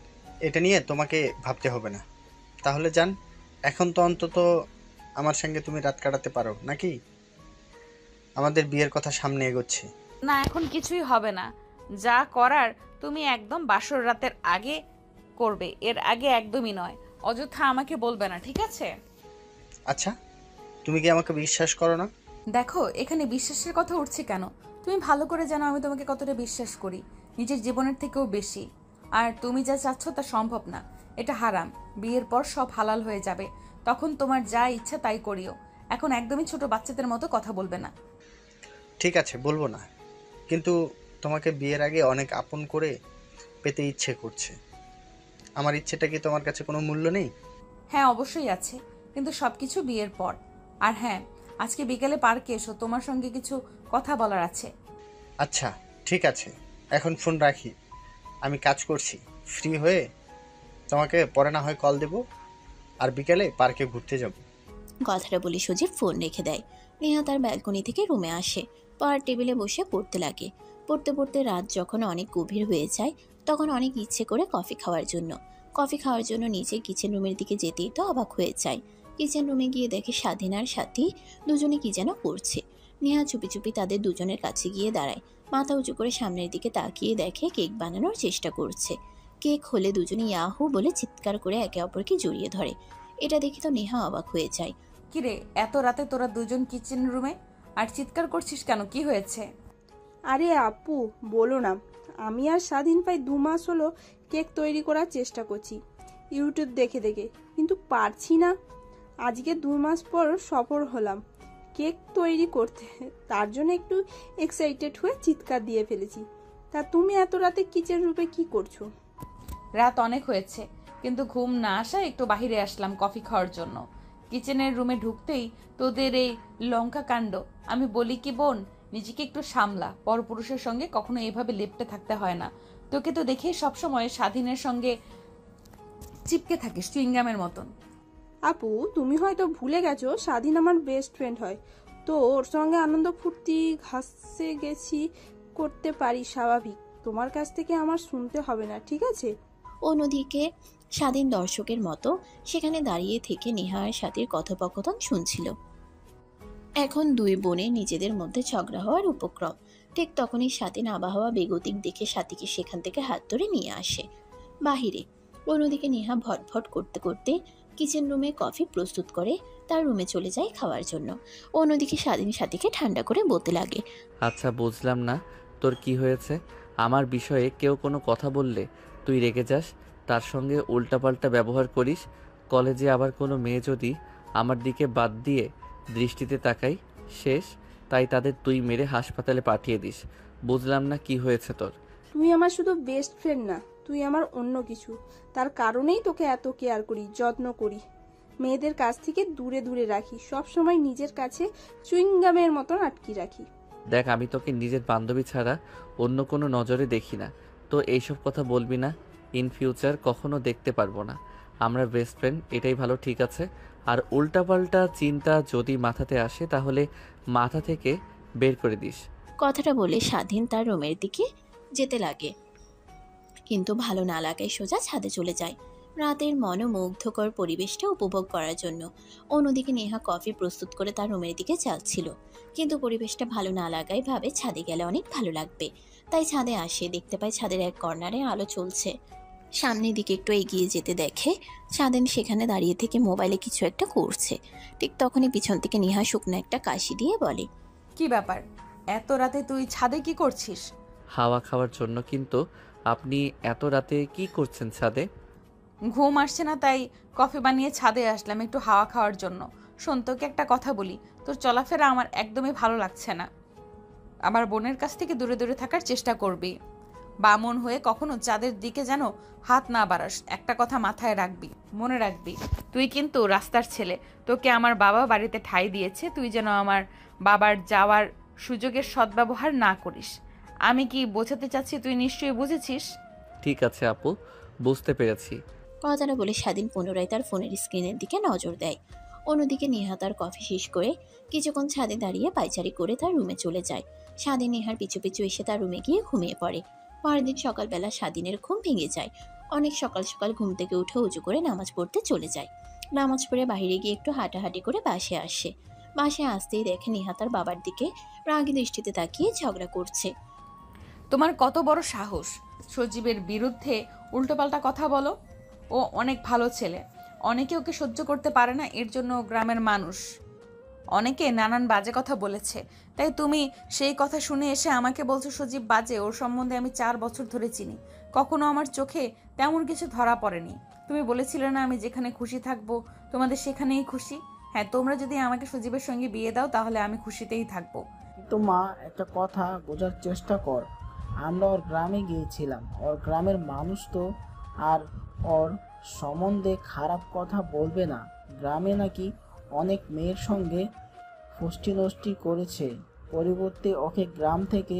এটা নিয়ে তোমাকে ভাবতে হবে না। তাহলে যান, এখন তো অন্তত আমার সঙ্গে তুমি রাত কাটাতে পারো নাকি? আমাদের বিয়ের কথা সামনে এগোচ্ছে। না, এখন কিছুই হবে না। যা করার তুমি একদম বাসর রাতের আগে করবে, এর আগে একদমই নয়। অযথা আমাকে বলবে না, ঠিক আছে? আচ্ছা, তুমি কি আমাকে বিশ্বাস করো না? দেখো, এখানে বিশ্বাসের কথা উঠছে কেন? তুমি ভালো করে জানো আমি তোমাকে কতটা বিশ্বাস করি, নিজের জীবনের থেকেও বেশি। আর তুমি যা চাচ্ছ তা সম্ভব না, এটা হারাম। বিয়ের পর সব হালাল হয়ে যাবে, তখন তোমার যা ইচ্ছা তাই করিও। এখন একদমই ছোট বাচ্চাদের মতো কথা বলবে না। ঠিক আছে, বলবো না, কিন্তু তোমাকে বিয়ের আগে অনেক আপন করে পেতে ইচ্ছে করছে। আমার ইচ্ছেটা কি তোমার কাছে কোনো মূল্য নেই? হ্যাঁ অবশ্যই আছে, কিন্তু সবকিছু বিয়ের পর। আর হ্যাঁ, আজকে বিকেলে পার্কে এসো, তোমার সঙ্গে কিছু কথা বলার আছে। আচ্ছা ঠিক আছে, এখন ফোন রাখি, আমি কাজ করছি। ফ্রি হয়ে তোমাকে পরে না হয় কল দেব, আর বিকেলে পার্কে ঘুরতে যাব। কথাটা বলে সজীব ফোন রেখে দেয়। নেহা তার ব্যালকনি থেকে রুমে আসে, পড়ার টেবিলে বসে পড়তে লাগে। পড়তে পড়তে রাত যখন অনেক গভীর হয়ে যায়, তখন অনেক ইচ্ছে করে কফি খাওয়ার জন্য নিচে কিচেন রুমের দিকে যেতেই তো অবাক হয়ে যায়। কিচেন রুমে গিয়ে দেখে স্বাধীন আর সাথী দুজনে কি যেন করছে। নেহা চুপি চুপি তাদের দুজনের কাছে গিয়ে দাঁড়ায়, মাথা উঁচু করে সামনের দিকে তাকিয়ে দেখে কেক বানানোর চেষ্টা করছে। কেক হলে দুজনে ইয়াহু বলে চিৎকার করে একে অপরকে জড়িয়ে ধরে। এটা দেখে তো নেহা অবাক হয়ে যায়। কিরে, এত রাতে তোরা দুজন কিচেন রুমে আর চিৎকার করছিস কেন? কি হয়েছে? আরে আপু বলো না, আমি আর স্বাধীন প্রায় 2 মাস হলো কেক তৈরি করার চেষ্টা করছি ইউটিউব দেখে দেখে, কিন্তু পারছি না। আজকে 2 মাস পর সফল হলাম কেক তৈরি করতে, তার জন্য একটু এক্সাইটেড হয়ে চিৎকার দিয়ে ফেলেছি। তা তুমি এত রাতে কিচেন রুমে কি করছো? রাত অনেক হয়েছে, কিন্তু ঘুম না আসায় একটু বাহিরে আসলাম কফি খাওয়ার জন্য। কিচেনের রুমে ঢুকতেই তোদের এই লঙ্কা কাণ্ড। আমি বলি কি বোন, নিজেকে একটু সামলা, পরপুরুষের সঙ্গে কখনো এভাবে লেপ্টে থাকতে হয় না। তোকে তো দেখেই সবসময় স্বাধীনের সঙ্গে চিপকে থাকিস চুইংগামের মতন। আপু তুমি হয়তো ভুলে গেছো স্বাধীন আমার বেস্ট ফ্রেন্ড হয়, তো ওর সঙ্গে আনন্দ ফুর্তি ঘাসে গেছি করতে পারি, স্বাভাবিক। তোমার কাছ থেকে আমার শুনতে হবে না, ঠিক আছে? অন্যদিকে স্বাধীন দর্শকের মতো সেখানে দাঁড়িয়ে থেকে নেহা আর সাথীর কথোপকথন শুনছিল। এখন দুই বোনে নিজেদের মধ্যে ঝগড়া হওয়ার উপক্রম। ঠিক তখনই স্বাধীন আবহাওয়া বেগতিক দেখে সাথীকে সেখান থেকে হাত ধরে নিয়ে আসে বাহিরে। অন্যদিকে নেহা ভটভট করতে করতে কিচেন রুমে কফি প্রস্তুত করে তার রুমে চলে যায় খাওয়ার জন্য। অন্যদিকে স্বাধীন সাথীকে ঠান্ডা করে বলতে লাগে, আচ্ছা বুঝলাম না তোর কি হয়েছে। আমার বিষয়ে কেউ কোনো কথা বললে তুই রেগে যাস, তার সঙ্গে উল্টাপাল্টা ব্যবহার করিস। কলেজে আবার কোনো মেয়ে যদি আমার দিকে বাদ দিয়ে দৃষ্টিতে তাকাই, শেষ। তাই তাদের তুই মেরে হাসপাতালে পাঠিয়ে দিস। বুঝলাম না কি হয়েছে তোর। তুই আমার শুধু বেস্ট ফ্রেন্ড না, তুই আমার অন্য কিছু। তার কারণেই তোকে এত কেয়ার করি, যত্ন করি, মেয়েদের কাছ থেকে দূরে দূরে রাখি, সব সময় নিজের কাছে চুইংগামের মতন আটকে রাখি। দেখ, আমি তোকে নিজের বান্ধবী ছাড়া অন্য কোনো নজরে দেখি না, তো এইসব কথা বলবি না। ইন ফিউচার কখনো দেখতে পারবো না। আমরা বেস্ট ফ্রেন্ড, এটাই ভালো, ঠিক আছে? আর উল্টাপাল্টা চিন্তা যদি মাথাতে আসে তাহলে মাথা থেকে বের করে দিস। কথাটা বলে স্বাধীন তার রুমের দিকে যেতে লাগে, কিন্তু ভালো না লাগায় সোজা ছাদে চলে যায় রাতের মনোমুগ্ধকর পরিবেশটা উপভোগ করার জন্য। অন্যদিকে নেহা কফি প্রস্তুত করে তার রুমের দিকে যাচ্ছিল, কিন্তু পরিবেশটা ভালো না লাগায় ভাবে ছাদে গেলে অনেক ভালো লাগবে। তাই ছাদে আসে, দেখতে পায় ছাদের এক কর্নারে আলো চলছে। সামনের দিকে একটু এগিয়ে যেতে দেখে স্বাধীন সেখানে দাঁড়িয়ে থেকে মোবাইলে কিছু একটা করছে। ঠিক তখনই পিছন থেকে নেহা শুকনো একটা কাশি দিয়ে বলে, কি ব্যাপার, এত রাতে তুই ছাদে কি করছিস? হাওয়া খাওয়ার জন্য। কিন্তু আপনি এত রাতে কি করছেন ছাদে? ঘুম আসছে না তাই কফি বানিয়ে ছাদে আসলাম একটু হাওয়া খাওয়ার জন্য। শোন, তোকে একটা কথা বলি, তোর চলাফেরা আমার একদমই ভালো লাগছে না। আমার বোনের কাছ থেকে দূরে দূরে থাকার চেষ্টা করবি। বামন হয়ে কখনো চাঁদের দিকে যেন হাত না বাড়াস, একটা কথা মাথায় রাখবি, মনে রাখবি। তুই কিন্তু রাস্তার ছেলে, তোকে আমার বাবা বাড়িতে ঠাঁই দিয়েছে, তুই যেন আমার বাবার যাওয়ার সুযোগের সদ্ব্যবহার না করিস। আমি কি বোঝাতে চাচ্ছি তুই নিশ্চয়ই বুঝেছিস। ঠিক আছে আপু, বুঝতে পেরেছি। কথাটা বলে স্বাধীন পুনরায় তার ফোনের স্ক্রিনের দিকে নজর দেয়। অন্যদিকে নেহা তার কফি শেষ করে কিছুক্ষণ ছাদে দাঁড়িয়ে পায়চারি করে তার রুমে চলে যায়। স্বাধীন নেহার পিছু পিছু এসে তার রুমে গিয়ে ঘুমিয়ে পড়ে। পরের দিন সকালবেলা স্বাধীনের ঘুম ভেঙে যায়। অনেক সকাল সকাল ঘুম থেকে উঠে উঁচু করে নামাজ পড়তে চলে যায়। নামাজ পড়ে বাইরে গিয়ে একটু হাঁটাহাঁটি করে বাসে আসে। বাসে আসতেই দেখে নেহা তার বাবার দিকে রাগী দৃষ্টিতে তাকিয়ে ঝগড়া করছে। তোমার কত বড় সাহস সজীবের বিরুদ্ধে উল্টোপাল্টা কথা বলো? ও অনেক ভালো ছেলে, অনেকে ওকে সহ্য করতে পারে না, এর জন্য গ্রামের মানুষ অনেকে নানান বাজে কথা বলেছে, তাই তুমি সেই কথা শুনে এসে আমাকে বলছো সজীব বাজে? ওর সম্বন্ধে আমি 4 বছর ধরে চিনি, কখনো আমার চোখে তেমন কিছু ধরা পড়েনি। তুমি বলেছিলে না আমি যেখানে খুশি থাকবো তোমাদের সেখানেই খুশি? হ্যাঁ, তোমরা যদি আমাকে সজীবের সঙ্গে বিয়ে দাও তাহলে আমি খুশিতেই থাকবো। কিন্তু মা, একটা কথা বোঝার চেষ্টা কর। আমরা ওর গ্রামে গিয়েছিলাম, ওর গ্রামের মানুষ তো আর ওর সম্বন্ধে খারাপ কথা বলবে না। গ্রামে নাকি অনেক মেয়ের সঙ্গে ফষ্টি নষ্টি করেছে, পরিবর্তে ওকে গ্রাম থেকে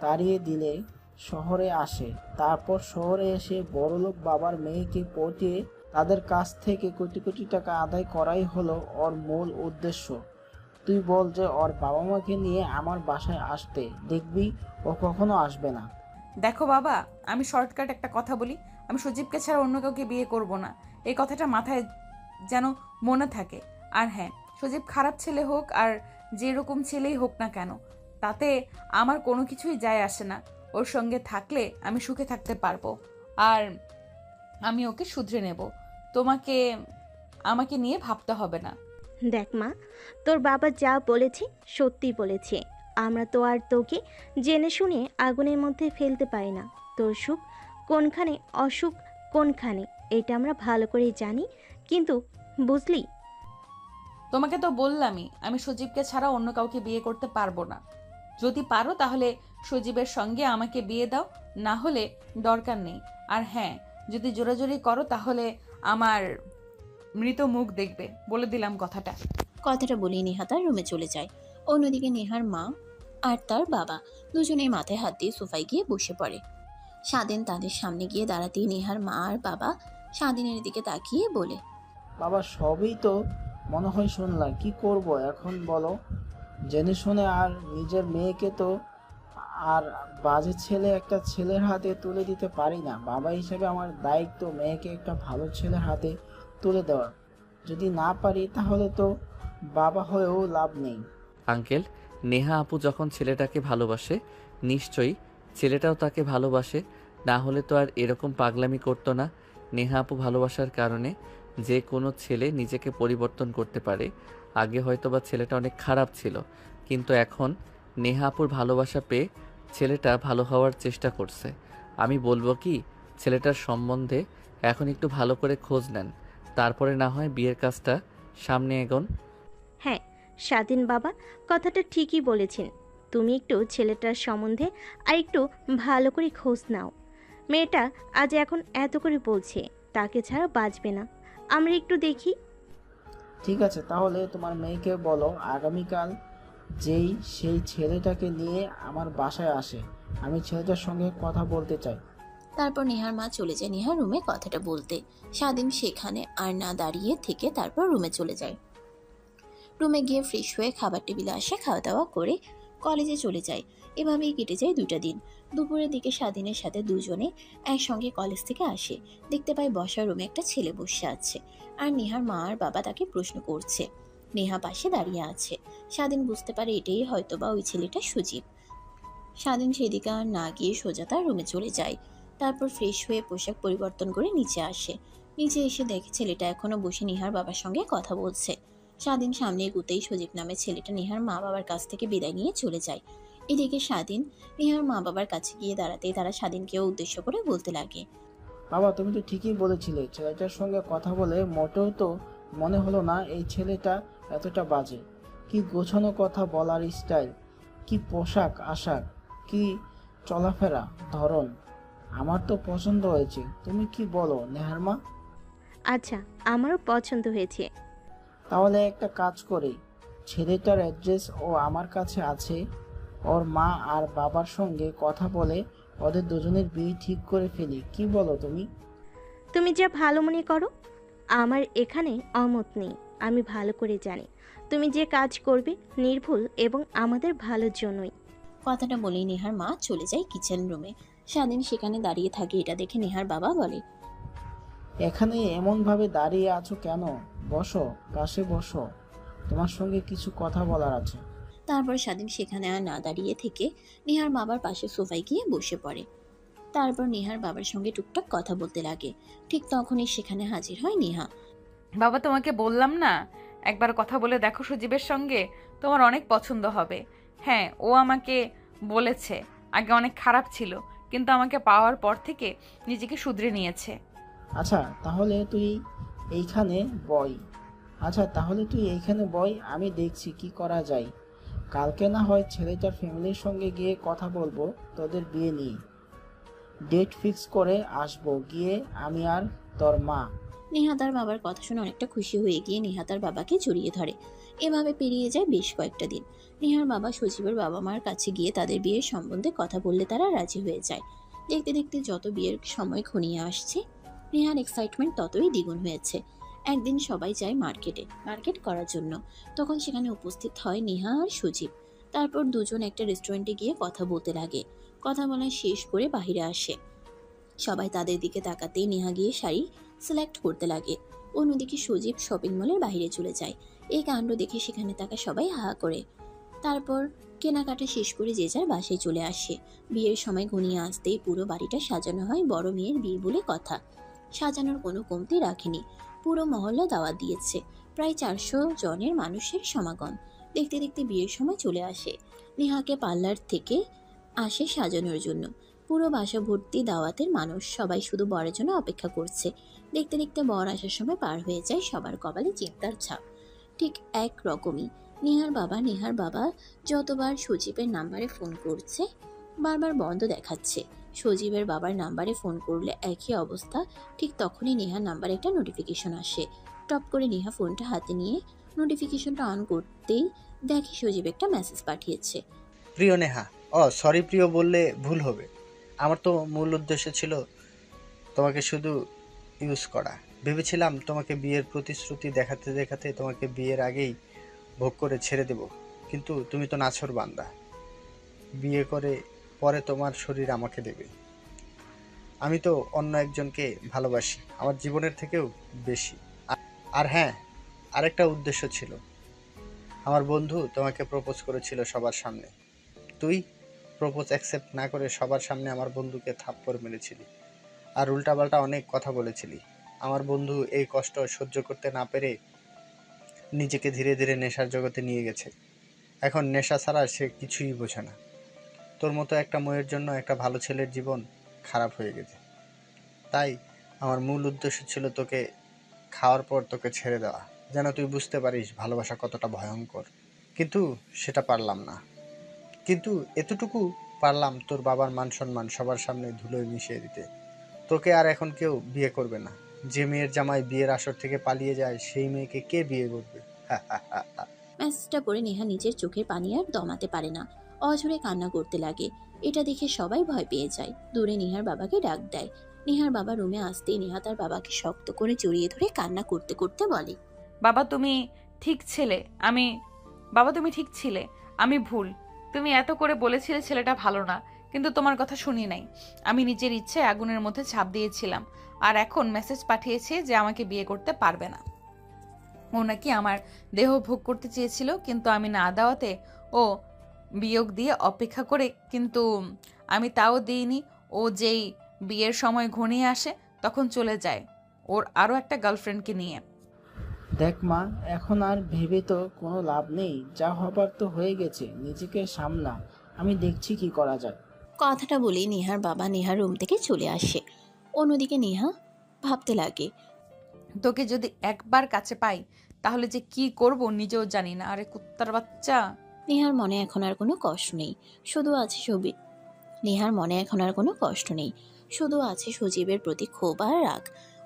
তাড়িয়ে দিলে শহরে আসে, তারপর শহরে এসে বড়লোক বাবার মেয়েকে পটিয়ে তাদের কাছ থেকে কোটি কোটি টাকা আদায় করাই হলো ওর মূল উদ্দেশ্য। তুই বল যে ওর বাবা মাকে নিয়ে আমার বাসায় আসতে, দেখবি ও কখনো আসবে না। দেখো বাবা, আমি শর্টকাট একটা কথা বলি, আমি সজীবকে ছাড়া অন্য কাউকে বিয়ে করব না, এই কথাটা মাথায় যেন মনে থাকে। আর হ্যাঁ, সজীব খারাপ ছেলে হোক আর যেরকম ছেলেই হোক না কেন, তাতে আমার কোনো কিছুই যায় আসে না। ওর সঙ্গে থাকলে আমি সুখে থাকতে পারবো, আর আমি ওকে শুধরে নেব। তোমাকে আমাকে নিয়ে ভাবতে হবে না। দেখ মা, তোর বাবা যা বলেছে সত্যি বলেছে। আমরা তো আর তোকে জেনে শুনে আগুনের মধ্যে ফেলতে পারি না। তোর সুখ কোনখানে, অসুখ কোনখানে, এটা আমরা ভালো করেই জানি। কিন্তু বুঝলি, তোমাকে তো বললামই আমি সজীবকে ছাড়া অন্য কাউকে বিয়ে করতে পারবো না। যদি পারো তাহলে সজীবের সঙ্গে আমাকে বিয়ে দাও, না হলে দরকার নেই। আর হ্যাঁ, যদি জোরাজোরি করো তাহলে আমার মৃত মুখ দেখবে, বলে দিলাম কথাটা। কথাটা বলেই নেহা তার রুমে চলে যায়। অন্যদিকে নেহার মা আর তার বাবা দুজনেই মাথায় হাত দিয়ে সোফায় গিয়ে বসে পড়ে। স্বাধীন তাদের সামনে গিয়ে দাঁড়াতেই নেহার মা আর বাবা স্বাধীনের দিকে তাকিয়ে বলে, বাবা, সবই তো মনে হয় শুনলাম, কি করব এখন বলো? জেনে শুনে আর নিজের মেয়েকে তো আর বাজে ছেলে একটা ছেলের হাতে তুলে দিতে পারি না। বাবা হিসেবে আমার দায়িত্ব মেয়েকে একটা ভালো ছেলের হাতে তুলে দেওয়া। যদি না পারি তাহলে তো বাবা হয়েও লাভ নেই। আঙ্কেল, নেহা আপু যখন ছেলেটাকে ভালোবাসে, নিশ্চয়ই ছেলেটাও তাকে ভালোবাসে, না হলে তো আর এরকম পাগলামি করতো না। নেহা আপু ভালোবাসার কারণে যে কোনো ছেলে নিজেকে পরিবর্তন করতে পারে। আগে হয়তো বা ছেলেটা অনেক খারাপ ছিল, কিন্তু এখন নেহা আপুর ভালোবাসা পেয়ে ছেলেটা ভালো হওয়ার চেষ্টা করছে। আমি বলবো কি, ছেলেটার সম্বন্ধে এখন একটু ভালো করে খোঁজ নেন, তারপরে না হয় বিয়ের কাজটা সামনে এগোন। হ্যাঁ স্বাধীন বাবা কথাটা ঠিকই বলেছেন। তুমি একটু ছেলেটার সম্বন্ধে আর একটু ভালো করে খোঁজ নাও। মেয়েটা আজ এখন এত করে বলছে, তাকে ছাড়া বাঁচবে না। আমরা একটু দেখি। ঠিক আছে, তাহলে তোমার মেয়েকে বলো আগামীকাল যেই সেই ছেলেটাকে নিয়ে আমার বাসায় আসে, আমি ছেলেটার সঙ্গে কথা বলতে চাই। তারপর নেহার মা চলে যায় নেহার রুমে কথাটা বলতে। স্বাধীন সেখানে আর না দাঁড়িয়ে থেকে তারপর রুমে চলে যায়। রুমে গিয়ে ফ্রেশ হয়ে খাবার টেবিলে আসে, খাওয়া দাওয়া করে কলেজে চলে যায়। এভাবেই কেটে যায় 2টা দিন। দুপুরের দিকে স্বাধীনের সাথে দুজনে একসঙ্গে কলেজ থেকে আসে। দেখতে পায় বসার রুমে একটা ছেলে বসে আছে, আর নেহার মা আর বাবা তাকে প্রশ্ন করছে। নেহা পাশে দাঁড়িয়ে আছে। স্বাধীন বুঝতে পারে এটাই হয়তোবা ওই ছেলেটা সুজিব। স্বাধীন সেদিকে আর না গিয়ে সোজা তার রুমে চলে যায়। তারপর ফ্রেশ হয়ে পোশাক পরিবর্তন করে নিচে আসে। নিচে এসে দেখে ছেলেটা এখনো বসে নিহার বাবার সঙ্গে কথা বলছে। স্বাধীন সামনে এগুতেই সজীব নামে ছেলেটা নিহার মা বাবার কাছ থেকে বিদায় নিয়ে চলে যায়। এদিকে স্বাধীন নিহার মা বাবার কাছে গিয়ে দাঁড়াতেই তারা স্বাধীনকেও উদ্দেশ্য করে বলতে লাগে, বাবা, তুমি তো ঠিকই বলেছিলে, ছেলেটার সঙ্গে কথা বলে মোটেও তো মনে হলো না এই ছেলেটা এতটা বাজে। কি গোছানো কথা বলার স্টাইল, কি পোশাক আশাক, কি চলাফেরা ধরন, আমার তো পছন্দ হয়েছে। তুমি কি বলো নেহার মা? আচ্ছা, আমারও পছন্দ হয়েছে। তাহলে একটা কাজ করি, ছেলেটার অ্যাড্রেস ও আমার কাছে আছে, ওর মা আর বাবার সঙ্গে কথা বলে ওদের দুজনের বিয়ে ঠিক করে ফেলি। কি বলো তুমি? তুমি যা ভালো মনে করো, আমার এখানে অমত নেই। আমি ভালো করে জানি তুমি যে কাজ করবে নির্ভুল এবং আমাদের ভালোর জন্যই। কথাটা বলেই নেহার মা চলে যায় কিচেন রুমে। স্বাধীন সেখানে দাঁড়িয়ে থাকে। এটা দেখে নেহার বাবা বলে, এখানে এমনভাবে দাঁড়িয়ে আছো কেন? বসো, পাশে বসো, তোমার সঙ্গে কিছু কথা বলার আছে। তারপর স্বাধীন সেখানে আর না দাঁড়িয়ে থেকে নেহার বাবার পাশে সোফায় গিয়ে বসে পড়ে। তারপর নেহার বাবার সঙ্গে টুকটাক কথা বলতে লাগে। ঠিক তখনই সেখানে হাজির হয় নেহা। বাবা, তোমাকে বললাম না, একবার কথা বলে দেখো সজীবের সঙ্গে, তোমার অনেক পছন্দ হবে। হ্যাঁ, ও আমাকে বলেছে আগে অনেক খারাপ ছিল, কিন্তু আমাকে পাওয়ার পর থেকে নিজেকে শুধরে নিয়েছে। আচ্ছা তাহলে তুই এইখানে বই। আমি দেখছি কি করা যায়। কালকে না হয় ছেলেটার ফ্যামিলির সঙ্গে গিয়ে কথা বলবো তোদের বিয়ে নিয়ে। ডেট ফিক্স করে আসবো গিয়ে আমি আর তোর মা। নেহা তার বাবার কথা শুনে অনেকটা খুশি হয়ে গিয়ে নেহা তার বাবাকে জড়িয়ে ধরে। এভাবে পেরিয়ে যায় বেশ কয়েকটা দিন। নেহার বাবা সজীবের বাবা মার কাছে গিয়ে তাদের বিয়ের সম্বন্ধে কথা বললে তারা রাজি হয়ে যায়। দেখতে দেখতে যত বিয়ের সময় ঘনিয়ে আসছে, নেহার এক্সাইটমেন্ট ততই দ্বিগুণ হয়েছে। একদিন সবাই যায় মার্কেট করার জন্য। তখন সেখানে উপস্থিত হয় নেহা আর সজীব। তারপর দুজন একটা রেস্টুরেন্টে গিয়ে কথা বলতে লাগে। কথা বলা শেষ করে বাইরে আসে। সবাই তাদের দিকে তাকাতেই নেহা গিয়ে শাড়ি সিলেক্ট করতে লাগে। অন্যদিকে সজীব শপিং মলের বাইরে চলে যায়। এই কাণ্ড দেখে সেখানে থাকা সবাই হাহা করে। তারপর কেনাকাটা শেষ করে যে যার বাসায় চলে আসে। বিয়ের সময় ঘনিয়ে আসতেই পুরো বাড়িটা সাজানো হয়। বড় মেয়ের বিয়ে বলে কথা, সাজানোর কোনো কমতি রাখেনি। পুরো মহল্লা দাওয়াত দিয়েছে। প্রায় 400 জনের মানুষের সমাগম। দেখতে দেখতে বিয়ের সময় চলে আসে। নেহাকে পার্লার থেকে আসে সাজানোর জন্য। পুরো বাসা ভর্তি দাওয়াতের মানুষ, সবাই শুধু বরের জন্য অপেক্ষা করছে। দেখতে দেখতে বর আসার সময় পার হয়ে যায়। সবার কপালে চিন্তার ছাপ। ঠিক এক রকমই নেহার বাবা যতবার সজীবের নাম্বারে ফোন করছে বারবার বন্ধ দেখাচ্ছে। সজীবের বাবার নাম্বারে ফোন করলে একই অবস্থা। ঠিক তখনই নেহার নাম্বারে একটা নোটিফিকেশন আসে। টপ করে নেহা ফোনটা হাতে নিয়ে নোটিফিকেশনটা অন করতেই দেখে সজীব একটা মেসেজ পাঠিয়েছে। প্রিয় নেহা, সরি প্রিয় বললে ভুল হবে। আমার তো মূল উদ্দেশ্য ছিল তোমাকে শুধু ইউজ করা। ভেবেছিলাম তোমাকে বিয়ের প্রতিশ্রুতি দেখাতে দেখাতে তোমাকে বিয়ের আগেই ভোগ করে ছেড়ে দেব, কিন্তু তুমি তো নাছোড়বান্দা। বিয়ে করে পরে তোমার শরীর আমাকে দেবে। আমি তো অন্য একজনকে ভালোবাসি, আমার জীবনের থেকেও বেশি। আর হ্যাঁ, আরেকটা উদ্দেশ্য ছিল। আমার বন্ধু তোমাকে প্রপোজ করেছিল সবার সামনে। তুই প্রপোজ অ্যাকসেপ্ট না করে সবার সামনে আমার বন্ধুকে থাপ্পড় মেরেছিলি আর উল্টাপাল্টা অনেক কথা বলেছিলি। আমার বন্ধু এই কষ্ট সহ্য করতে না পেরে নিজেকে ধীরে ধীরে নেশার জগতে নিয়ে গেছে। এখন নেশা ছাড়া সে কিছুই বোঝে না। তোর মতো একটা মেয়ের জন্য একটা ভালো ছেলের জীবন খারাপ হয়ে গেছে। তাই আমার মূল উদ্দেশ্য ছিল তোকে খাওয়ার পর তোকে ছেড়ে দেওয়া, যেন তুই বুঝতে পারিস ভালোবাসা কতটা ভয়ঙ্কর। কিন্তু সেটা পারলাম না। কিন্তু এতটুকু পারলাম, তোর বাবার মান সম্মান সবার সামনে ধুলোয় মিশিয়ে দিতে। তোকে আর এখন কেউ বিয়ে করবে না। যে মেয়ের জামাই বিয়ের আসর থেকে পালিয়ে যায় সেই মেয়েকে কে বিয়ে করবে? মেসেজটা পড়ে নেহা নিজের চোখের পানি আর দমাতে পারে না। অঝরে কান্না করতে লাগে। এটা দেখে সবাই ভয় পেয়ে যায়। দূরে নেহার বাবাকে ডাক দেয়। নেহার বাবা রুমে আসতেই নেহা তার বাবাকে শক্ত করে জড়িয়ে ধরে কান্না করতে করতে বলে, বাবা তুমি ঠিক ছিলে, তুমি ঠিক ছিলে, আমি ভুল। তুমি এত করে বলেছিলে ছেলেটা ভালো না, কিন্তু তোমার কথা শুনি নাই। আমি নিজের ইচ্ছায় আগুনের মধ্যে ঝাঁপ দিয়েছিলাম, আর এখন মেসেজ পাঠিয়েছে যে আমাকে বিয়ে করতে পারবে না। ও নাকি আমার দেহ ভোগ করতে চেয়েছিল, কিন্তু আমি না দেওয়াতে ও বিয়োগ দিয়ে অপেক্ষা করে, কিন্তু আমি তাও দিইনি। ও যেই বিয়ের সময় ঘনিয়ে আসে তখন চলে যায় ওর আরও একটা গার্লফ্রেন্ডকে নিয়ে। দেখ মা, এখন আর ভেবে তো কোনো লাভ নেই, যা হবার তো হয়ে গেছে, নিজেকে সামলা, আমি দেখছি কি করা যায়। কথাটা বলেই নেহার বাবা নেহার রুম থেকে চলে আসে। অন্যদিকে নেহা ভাবতে লাগে, তোকে যদি একবার কাছে পাই তাহলে যে কি করব নিজেও জানি না। আরে কুত্তার বাচ্চা। নেহার মনে এখন আর কোনো কষ্ট নেই, শুধু আছে সবই নেহার মনে এখন আর কোনো কষ্ট নেই, শুধু আছে সজীবের প্রতি ক্ষোভ আর রাগ।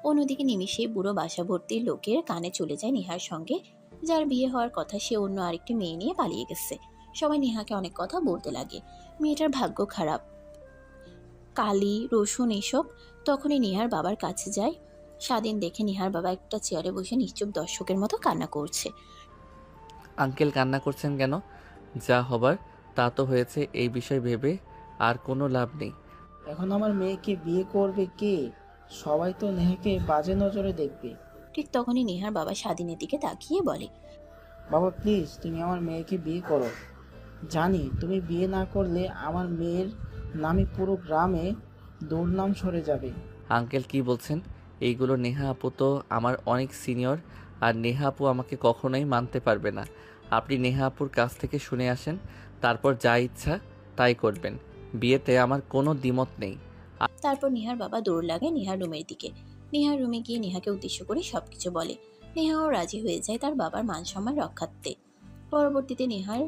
অন্যদিকে নিমিষেই বুড়ো বাসা ভর্তি লোকের কানে চলে যায় নেহার সঙ্গে যার বিয়ে হওয়ার কথা সে অন্য আরেকটি মেয়ে নিয়ে পালিয়ে গেছে। সবাই নেহাকে অনেক কথা বলতে লাগে, মেয়েটার ভাগ্য খারাপ, কালি রসুন এসব। তখনই নেহার বাবার কাছে যায়। স্বাধীন দেখে নেহার বাবা একটা চেয়ারে বসে নিশ্চুপ দর্শকের মতো কান্না করছে। আঙ্কেল কান্না করছেন কেন? যা হবার তা তো হয়েছে, এই বিষয় ভেবে আর কোনো লাভ নেই। এখন আমার মেয়েকে বিয়ে করবে কে? সবাই তো নেহাকে বাজে নজরে দেখবে। ঠিক তখনই নেহার বাবা স্বাধীনের দিকে তাকিয়ে বলে, বাবা প্লিজ, তুমি আমার মেয়েকে বিয়ে করো। জানি তুমি বিয়ে না করলে আমার মেয়ের নামে পুরো গ্রামে দুর্নাম সরে যাবে। আঙ্কেল কি বলছেন? এইগুলো নেহা আপু তো আমার অনেক সিনিয়র, আর নেহা আপু আমাকে কখনোই মানতে পারবে না। আপনি নেহা আপুর কাছ থেকে শুনে আসেন, তারপর যা ইচ্ছা তাই করবেন। বিয়েতে আমার কোনো দ্বিমত নেই। তারপর নেহার বাবা দৌড় লাগায় নেহার রুমের দিকে। নেহার রুমে গিয়ে নেহাকে উদ্দেশ্য করে সবকিছু বলে। নেহাও রাজি হয়ে যায় তার বাবার মান সম্মান রক্ষার্থে। পরবর্তীতে নেহার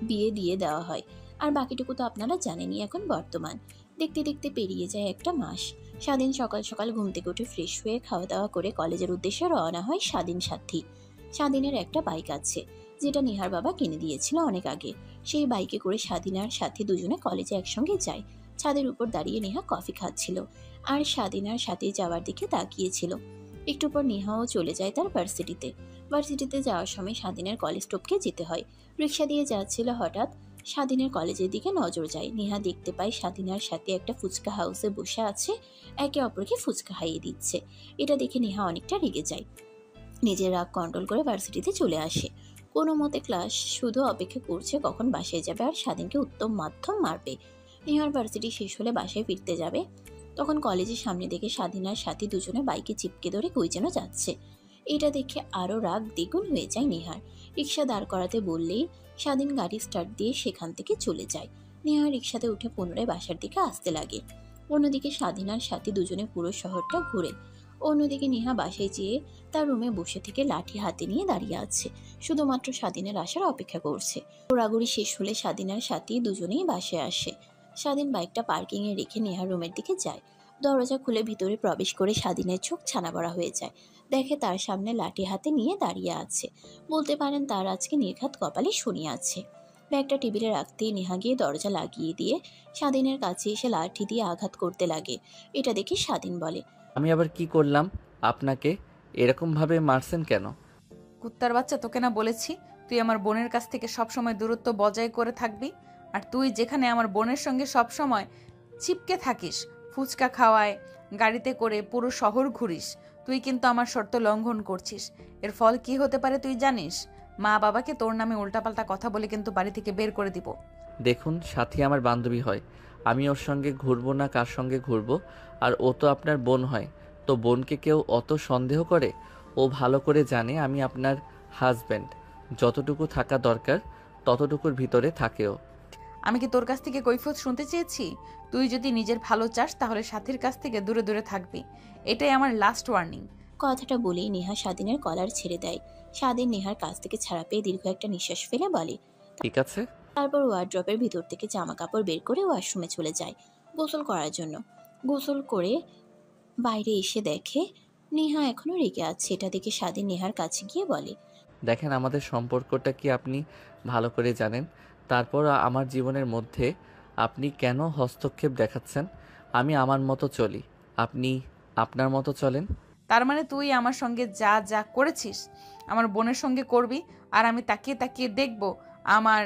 বিয়ে দিয়ে দেওয়া হয়। আর বাকিটুকু তো আপনারা জানেনই। এখন বর্তমান দেখতে দেখতে পেরিয়ে যায় একটা মাস। স্বাধীন সকাল সকাল ঘুম থেকে উঠে ফ্রেশ হয়ে খাওয়া দাওয়া করে কলেজের উদ্দেশ্যে রওনা হয় স্বাধীন সাথী। স্বাধীনের একটা বাইক আছে যেটা নেহার বাবা কিনে দিয়েছিল অনেক আগে। সেই বাইকে করে স্বাধীন আর সাথী দুজনে কলেজে একসঙ্গে যায়। ছাদের উপর দাঁড়িয়ে নেহা কফি খাচ্ছিল আর স্বাধীন আর সাথী যাওয়ার দিকে তাকিয়েছিল। একটু পর নেহাও চলে যায় তার ভার্সিটিতে। ভার্সিটিতে যাওয়ার সময় স্বাধীনের কলেজ স্টপকে যেতে হয়। রিক্সা দিয়ে যাচ্ছিল, হঠাৎ স্বাধীনের কলেজের দিকে নজর যায়। নেহা দেখতে পায় স্বাধীন আর সাথে একটা ফুচকা হাউসে বসে আছে, একে অপরকে ফুচকা খাইয়ে দিচ্ছে। এটা দেখে নেহা অনেকটা রেগে যায়। নিজের রাগ কন্ট্রোল করে ভার্সিটিতে চলে আসে। কোনো মতে ক্লাস শুধু অপেক্ষা করছে কখন বাসায় যাবে আর স্বাধীনকে উত্তম মাধ্যম মারবে। নেহার ভার্সিটি শেষ হলে বাসায় ফিরতে যাবে, তখন কলেজের সামনে দেখে স্বাধীন আর সাথী দুজনে বাইকে চিপকে ধরে কই যেন যাচ্ছে। এটা দেখে আরও রাগ দ্বিগুণ হয়ে যায় নেহার। রিক্সা দাঁড় করাতে বললেই স্বাধীন গাড়ি স্টার্ট দিয়ে সেখান থেকে চলে যায়। নেহা রিক্সাতে উঠে পুনরায় বাসার দিকে আসতে লাগে। অন্যদিকে স্বাধীন আর সাথী দুজনে পুরো শহরটা ঘুরে। অন্যদিকে নেহা বাসায় যেয়ে তার রুমে বসে থেকে লাঠি হাতে নিয়ে দাঁড়িয়ে আছে, শুধুমাত্র স্বাধীনের আসার অপেক্ষা করছে। ঘোরাঘুরি শেষ হলে স্বাধীন আর সাথী দুজনেই বাসায় আসে। স্বাধীন বাইকটা পার্কিংয়ে রেখে নেহার রুমের দিকে যায়। দরজা খুলে ভিতরে প্রবেশ করে স্বাধীনের চোখ ছানাবড়া হয়ে যায়। দেখে তার সামনে লাঠি হাতে নিয়ে দাঁড়িয়ে আছে। বলতে পারেন তার আজকে নির্ঘাত কপালে শনি আছে। ব্যাগটা টেবিলে রাখতেই নেহা গিয়ে দরজা লাগিয়ে দিয়ে স্বাধীনের কাছে এসে লাঠি দিয়ে আঘাত করতে লাগে। এটা দেখে স্বাধীন বলে, আমি আবার কি করলাম? আপনাকে এরকমভাবে মারছেন কেন? কুত্তার বাচ্চা, তোকে না বলেছি তুই আমার বোনের কাছ থেকে সবসময় দূরত্ব বজায় করে থাকবি? আর তুই যেখানে আমার বোনের সঙ্গে সবসময় চিপকে থাকিস, ফুচকা খাওয়ায়, গাড়িতে করে পুরো শহর ঘুরিস, তুই কিন্তু আমার শর্ত লঙ্ঘন করছিস। এর ফল কি হতে পারে তুই জানিস? মা বাবাকে তোর নামে উল্টাপাল্টা কথা বলে কিন্তু বাড়ি থেকে বের করে দিব। দেখুন, সাথী আমার বান্ধবী হয়, আমি ওর সঙ্গে ঘুরবো না কার সঙ্গে ঘুরবো? আর ও তো আপনার বোন হয়, তো বোনকে কেউ অত সন্দেহ করে? ও ভালো করে জানে আমি আপনার হাজব্যান্ড, যতটুকু থাকা দরকার ততটুকুর ভিতরে থাকেও। আমি কি তোর কাছ থেকে কৈফিয়ত শুনতে চেয়েছি? তুই যদি নিজের ভালো চাস তাহলে সাথীর কাছ থেকে দূরে দূরে থাকবি, এটাই আমার লাস্ট ওয়ার্নিং। কথাটা বলেই নেহা স্বাধীনের কলার ছেড়ে দেয়। স্বাধীন নেহার কাছ থেকে ছাড়া পেয়ে দীর্ঘ একটা নিঃশ্বাস ফেলে বলে, ঠিক আছে। তারপর ওয়ার্ড্রপের ভিতর থেকে জামা কাপড় বের করে ওয়াশরুমে চলে যায় গোসল করার জন্য। গোসল করে বাইরে এসে দেখে নেহা এখনো রেগে আছে। এটা দেখে স্বাধীন নেহার কাছে গিয়ে বলে, দেখেন, আমাদের সম্পর্কটা কি আপনি ভালো করে জানেন, তারপর আমার জীবনের মধ্যে আপনি কেন হস্তক্ষেপ দেখাচ্ছেন? আমি আমার মতো চলি, আপনি আপনার মতো চলেন। তার মানে তুই আমার সঙ্গে যা যা করেছিস আমার বোনের সঙ্গে করবি, আর আমি তাকিয়ে তাকিয়ে দেখব আমার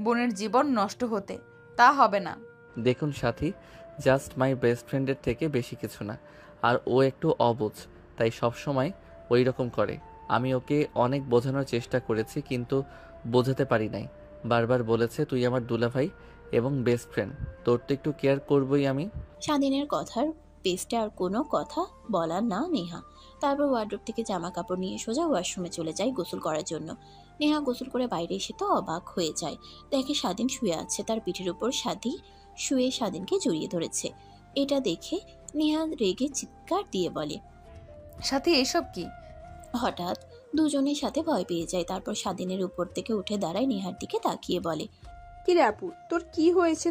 বোনের জীবন নষ্ট হতে? তা হবে না। দেখুন সাথী, জাস্ট মাই বেস্ট ফ্রেন্ডের থেকে বেশি কিছু না। আর ও একটু অবুঝ, তাই সবসময় ওই রকম করে। আমি ওকে অনেক বোঝানোর চেষ্টা করেছি কিন্তু বোঝাতে পারি নাই। বারবার বলেছে তুই আমার দুলাভাই, এবং বেস্ট ফ্রেন্ড। তোর তো একটু কেয়ার করবই আমি। স্বাধীনের কথার পেস্টে আর কোনো কথা বলার না নেহা। তারপর ওয়ার্ড্রোব থেকে জামা কাপড় নিয়ে সোজা ওয়াশরুমে চলে যায় গোসল করার জন্য। নেহা গোসল করে বাইরে এসে তো অবাক হয়ে যায়, দেখে স্বাধীন শুয়ে আছে, তার পিঠের উপর সাথী শুয়ে স্বাধীনকে জড়িয়ে ধরেছে। এটা দেখে নেহা রেগে চিৎকার দিয়ে বলে। সাথী এসব কি? হঠাৎ দুজনের সাথে ভয় পেয়ে যায়। তারপর স্বাধীনের উপর থেকে উঠে দাঁড়ায়, নেহার দিকে তাকিয়ে বলে, কিরে আপু, তোর কি হয়েছে?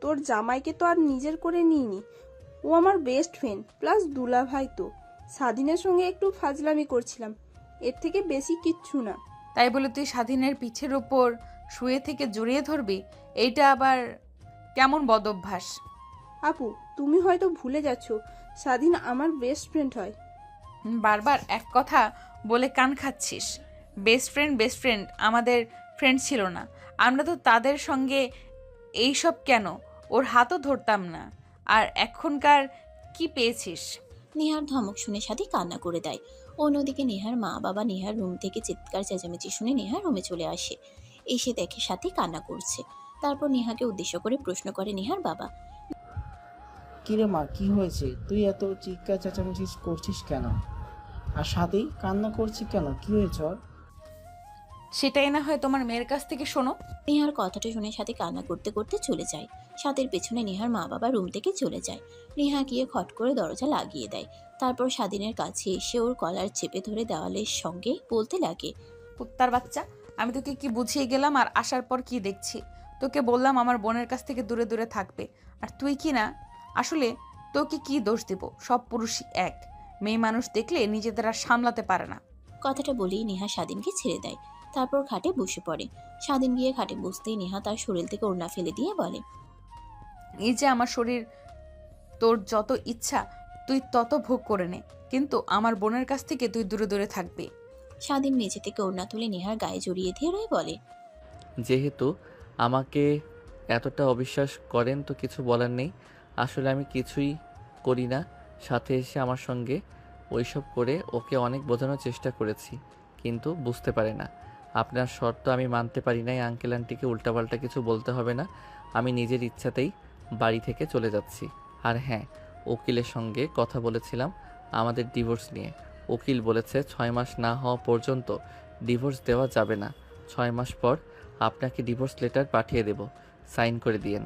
তোর জামাইকে তো আর নিজের করে নিইনি, ও আমার বেস্ট ফ্রেন্ড প্লাস দুলা ভাই। তো স্বাধীনের সঙ্গে একটু ফাজলামি করছিলাম, এর থেকে বেশি কিচ্ছু না। তাই বলে তুই স্বাধীনের পিঠের উপর শুয়ে থেকে জড়িয়ে ধরবি? এইটা আবার কেমন বদ অভ্যাস? আপু, তুমি হয়তো ভুলে যাচ্ছ, স্বাধীন আমার বেস্ট ফ্রেন্ড হয়। বারবার এক কথা বলে কান খাচ্ছিস। বেস্ট ফ্রেন্ড আমাদের ফ্রেন্ড ছিল না? আমরা তো তাদের সঙ্গে এইসব কেন? ওর হাতও ধরতাম না। আর এখনকার কি পেয়েছিস? নেহার ধমক শুনে সাথী কান্না করে দেয়। অন্যদিকে নেহার মা বাবা নেহার রুম থেকে চিৎকার চেঁচামেচি শুনে নেহার রুমে চলে আসে। এসে দেখে সাথী কান্না করছে। তারপর নেহাকে উদ্দেশ্য করে প্রশ্ন করে নেহার বাবা। কিরে মা, কি হয়েছে? তুই এত চিৎকার চেঁচামেচি করছিস কেন? আর সাথে কান্না করছি কেন? কি হয়েছে ওর? সেটাই না হয় তোমার মেয়ের কাছ থেকে শোনো। নেহার কথাটা শুনে সাথী কান্না করতে করতে চলে যায়। সাথীর পেছনে নেহার মা বাবা রুম থেকে চলে যায়। নেহা গিয়ে খট করে দরজা লাগিয়ে দেয়। তারপর স্বাধীনের কাছে এসে ওর কলার চেপে ধরে দেওয়ালের সঙ্গে বলতে লাগে, কুত্তার বাচ্চা, আমি তোকে কি বুঝিয়ে গেলাম আর আসার পর কি দেখছি? তোকে বললাম আমার বোনের কাছ থেকে দূরে দূরে থাকবে, আর তুই কি না? আসলে তোকে কি দোষ দেব? সব পুরুষই এক। মেয়ে মানুষ দেখলে নিজেদের আর সামলাতে পারে না। কথাটা বলেই নেহা স্বাধীনকে ছেড়ে দেয়। তারপর খাটে বসে পড়ে। স্বাধীন গিয়ে খাটে বসতেই নেহা তার শরীর থেকে ওড়না ফেলে দিয়ে বলে, এই যে আমার শরীর, তোর যত ইচ্ছা তুই তত ভোগ করে নে, কিন্তু আমার বোনের কাছ থেকে তুই দূরে দূরে থাকবি। স্বাধীন মেঝে থেকে ওড়না তুলে নেহার গায়ে জড়িয়ে দিয়ে রয়ে বলে, যেহেতু আমাকে এতটা অবিশ্বাস করেন তো কিছু বলার নেই। আসলে আমি কিছুই করি না। সাথে এসে আমার সঙ্গে ওইসব করে ওকে অনেক বোঝানোর চেষ্টা করেছি, কিন্তু বুঝতে পারে না। আপনার শর্ত আমি মানতে পারি নাই। আঙ্কেল আন্টিকে উল্টাপাল্টা কিছু বলতে হবে না। আমি নিজের ইচ্ছাতেই বাড়ি থেকে চলে যাচ্ছি। আর হ্যাঁ, উকিলের সঙ্গে কথা বলেছিলাম আমাদের ডিভোর্স নিয়ে। উকিল বলেছে 6 মাস না হওয়া পর্যন্ত ডিভোর্স দেওয়া যাবে না। 6 মাস পর আপনাকে ডিভোর্স লেটার পাঠিয়ে দেব, সাইন করে দিয়েন।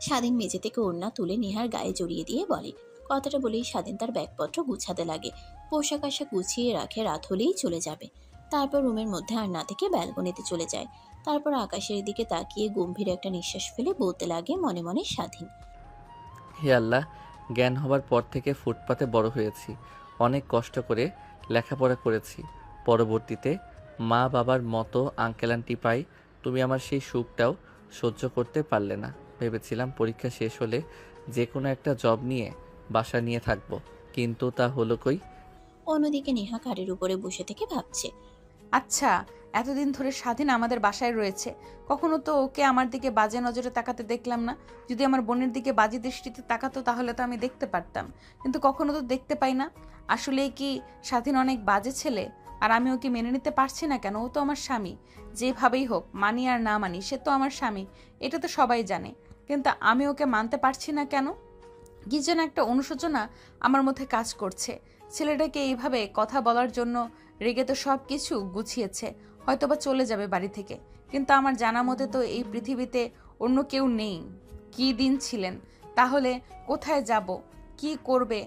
স্বাধীন মেঝে থেকে ওড়না তুলে নেহার গায়ে জড়িয়ে দিয়ে বলে। কথাটা বলেই স্বাধীন তার ব্যাগপত্র গুছাতে লাগে। পোশাক আশাক গুছিয়ে রাখে, রাত হলেই চলে যাবে। তারপর রুমের মধ্যে আর না থেকে ব্যালকনিতে চলে যায়। তারপর আকাশের দিকে তাকিয়ে গম্ভীর একটা নিঃশ্বাস ফেলে বলতে লাগে মনে মনে স্বাধীন, হে আল্লাহ, জ্ঞান হবার পর থেকে ফুটপাতে বড় হয়েছি। অনেক কষ্ট করে লেখাপড়া করেছি। পরবর্তীতে মা বাবার মতো আঙ্কেল আন্টি পাই। তুমি আমার সেই সুখটাও সহ্য করতে পারলে না। ভেবেছিলাম পরীক্ষা শেষ হলে যে কোনো একটা জব নিয়ে বাসা নিয়ে থাকবো, কিন্তু তা হলো কই। অন্যদিকে নেহা খাটের উপরে বসে থেকে ভাবছে। আচ্ছা, এতদিন ধরে স্বাধীন আমাদের বাসায় রয়েছে, কখনো তো ওকে আমার দিকে বাজে নজরে তাকাতে দেখলাম না। যদি আমার বোনের দিকে বাজে দৃষ্টিতে তাকাতো তাহলে তো আমি দেখতে পারতাম, কিন্তু কখনো তো দেখতে পাই না। আসলে কি স্বাধীন অনেক বাজে ছেলে? আর আমি ওকে মেনে নিতে পারছি না কেন? ও তো আমার স্বামী। যেভাবেই হোক, মানি আর না মানি, সে তো আমার স্বামী, এটা তো সবাই জানে। কিন্তু আমি ওকে মানতে পারছি না কেন? কি যেন একটা অনুশোচনা আমার মধ্যে কাজ করছে। ছেলেটাকে এইভাবে কথা বলার জন্য রেগে তো সব কিছু গুছিয়েছে, হয়তোবা চলে যাবে বাড়ি থেকে, কিন্তু আমার জানা মতে তো এই পৃথিবীতে অন্য কেউ নেই। কি দিন ছিলেন, তাহলে কোথায় যাব, কি করবে?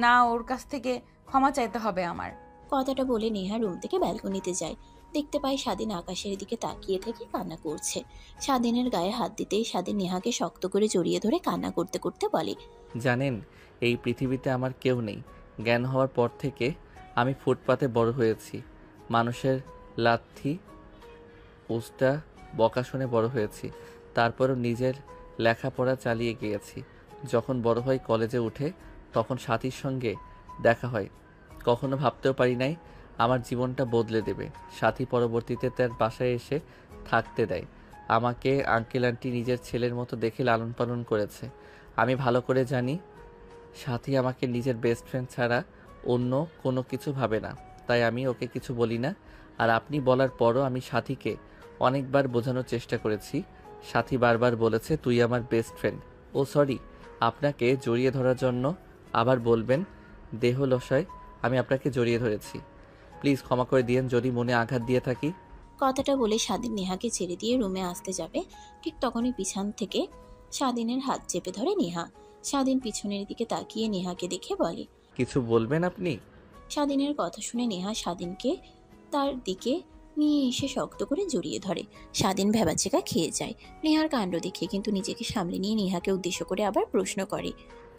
না, ওর কাছ থেকে ক্ষমা চাইতে হবে আমার। কথাটা বলে নেহা রুম থেকে ব্যালকনিতে যায়। দেখতে পায় স্বাধীন আকাশের দিকে তাকিয়ে থেকে কান্না করছে। স্বাধীনের গায়ে হাত দিতেই স্বাধীন নেহাকে শক্ত করে জড়িয়ে ধরে কান্না করতে করতে বলে, জানেন, এই পৃথিবীতে আমার কেউ নেই। জ্ঞান হওয়ার পর থেকে আমি ফুটপাতে বড় হয়েছি। মানুষের লাথি উস্টা বকা শুনে বড় হয়েছি। তারপরও নিজের লেখাপড়া চালিয়ে গিয়েছি। যখন বড় হই, কলেজে উঠে, তখন সাথীর সঙ্গে দেখা হয়। কখনো ভাবতেও পারি নাই আমার জীবনটা বদলে দেবে। সাথী পরবর্তীতে তার বাসায় এসে থাকতে দেয়। আমাকে আঙ্কেল আন্টি নিজের ছেলের মতো দেখে লালন পালন করেছে। আমি ভালো করে জানি সাথী আমাকে নিজের বেস্ট ফ্রেন্ড ছাড়া অন্য কোনো কিছু ভাবে না, তাই আমি ওকে কিছু বলি না। আর আপনি বলার পরও আমি সাথীকে অনেকবার বোঝানোর চেষ্টা করেছি সাথী বারবার বলেছে তুই আমার বেস্ট ফ্রেন্ড। ও সরি, আপনাকে জড়িয়ে ধরার জন্য আবার বলবেন দেহলসায় আমি আপনাকে জড়িয়ে ধরেছি। প্লিজ ক্ষমা করে দিয়েন যদি মনে আঘাত দিয়ে থাকি। কথাটা বলে স্বাধীন নেহাকে ছেড়ে দিয়ে রুমে আসতে যাবে, ঠিক তখনই পিছন থেকে স্বাধীনের হাত চেপে ধরে নেহা। স্বাধীন পিছনের দিকে তাকিয়ে নেহাকে দেখে বলে, কিছু বলবেন আপনি? স্বাধীনের কথা শুনে নেহা স্বাধীনকে তার দিকে নিয়ে এসে শক্ত করে জড়িয়ে ধরে। স্বাধীন ভ্যাবাচেকা খেয়ে যায় নেহার কাণ্ড দেখে, কিন্তু নিজেকে সামলে নিয়ে নেহাকে উদ্দেশ্য করে আবার প্রশ্ন করে,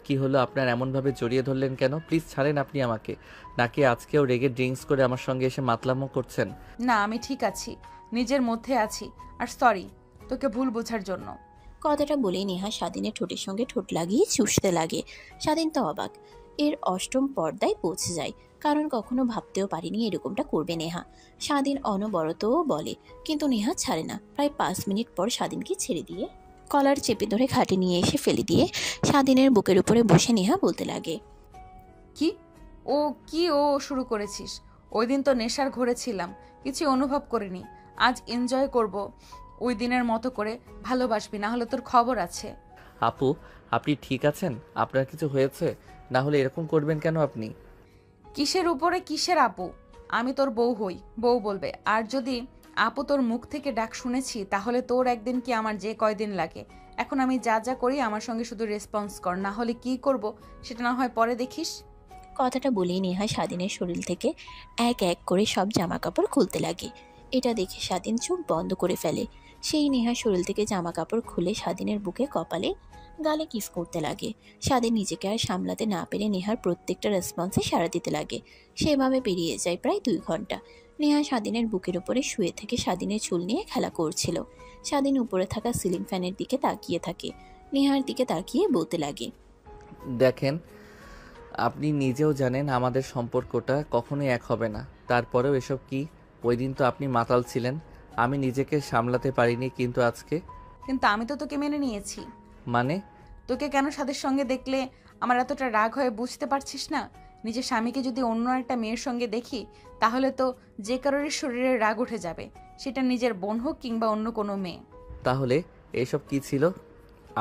কি হলো আপনার, এমনভাবে জড়িয়ে ধরলেন কেন? প্লিজ ছাড়েন আপনি আমাকে। নাকি আজকেও রেগে ড্রিঙ্কস করে আমার সঙ্গে এসে মাতলামো করছেন? না, আমি ঠিক আছি, নিজের মধ্যে আছি। আর সরি তোকে ভুল বোঝার জন্য। কথাটা বলেই নেহা স্বাধীনের ঠোঁটের সঙ্গে ঠোঁট লাগিয়ে চুষতে লাগে। স্বাধীন তো অবাক, এর অষ্টম পর্দায় পৌঁছে যায়, কারণ কখনো ভাবতেও পারিনি এরকমটা করবে নেহা। স্বাধীন অনবরতও বলে, কিন্তু নেহা ছাড়ে না। প্রায় 5 মিনিট পর স্বাধীনকে ছেড়ে দিয়ে কলার চেপে ধরে খাটে নিয়ে এসে ফেলে দিয়ে স্বাধীনের বুকের উপরে বসে নেহা বলতে লাগে, কি ও শুরু করেছিস? ওই দিন তো নেশার ঘরে ছিলাম, কিছু অনুভব করিনি। আজ এনজয় করব, ওই দিনের মতো করে। ভালোবাসবি, না হলে তোর খবর আছে। আপু, আপনি ঠিক আছেন? আপনার কিছু হয়েছে? না হলে এরকম করবেন কেন আপনি? কিসের উপরে কিসের আপু? আমি তোর বউ হই, বউ বলবে। আর যদি আপু তোর মুখ থেকে ডাক শুনেছি, তাহলে তোর একদিন কি আমার যে কয়দিন লাগে। এখন আমি যা যা করি আমার সঙ্গে শুধু রেসপন্স কর, না হলে কি করব সেটা না হয় পরে দেখিস। কথাটা বলেই নেহা স্বাধীনের শরীর থেকে এক এক করে সব জামা কাপড় খুলতে লাগে। এটা দেখে স্বাধীন চোখ বন্ধ করে ফেলে। সেই নেহা শরীর থেকে জামা কাপড় খুলে স্বাধীনের বুকে, কপালে, গালে কিস করতে লাগে। স্বাধীন নিজেকে আর সামলাতে না পেরে নেহার প্রত্যেকটা রেসপন্সে সাড়া দিতে লাগে। সেভাবে পেরিয়ে যায় প্রায় 2 ঘন্টা। নেহা স্বাধীনের বুকের উপরে শুয়ে থেকে স্বাধীনের চুল নিয়ে খেলা করছিল। স্বাধীন উপরে থাকা সিলিং ফ্যানের দিকে তাকিয়ে থাকে। নেহার দিকে তাকিয়ে বলতে লাগে, দেখেন, আপনি নিজেও জানেন আমাদের সম্পর্কটা কখনোই এক হবে না। তারপরেও এসব কি? ওই দিন তো আপনি মাতাল ছিলেন, আমি নিজেকে সামলাতে পারিনি, কিন্তু আজকে? কিন্তু আমি তো তোকে মেনে নিয়েছি। মানে? তোকে কেন সাদের সঙ্গে দেখলে আমার এতটা রাগ হয় বুঝতে পারছিস না? নিজের স্বামীকে যদি অন্য একটা মেয়ের সঙ্গে দেখি, তাহলে তো যে কারোর শরীরে রাগ উঠে যাবে, সেটা নিজের বোন হোক কিংবা অন্য কোনো মেয়ে। তাহলে এসব কি ছিল?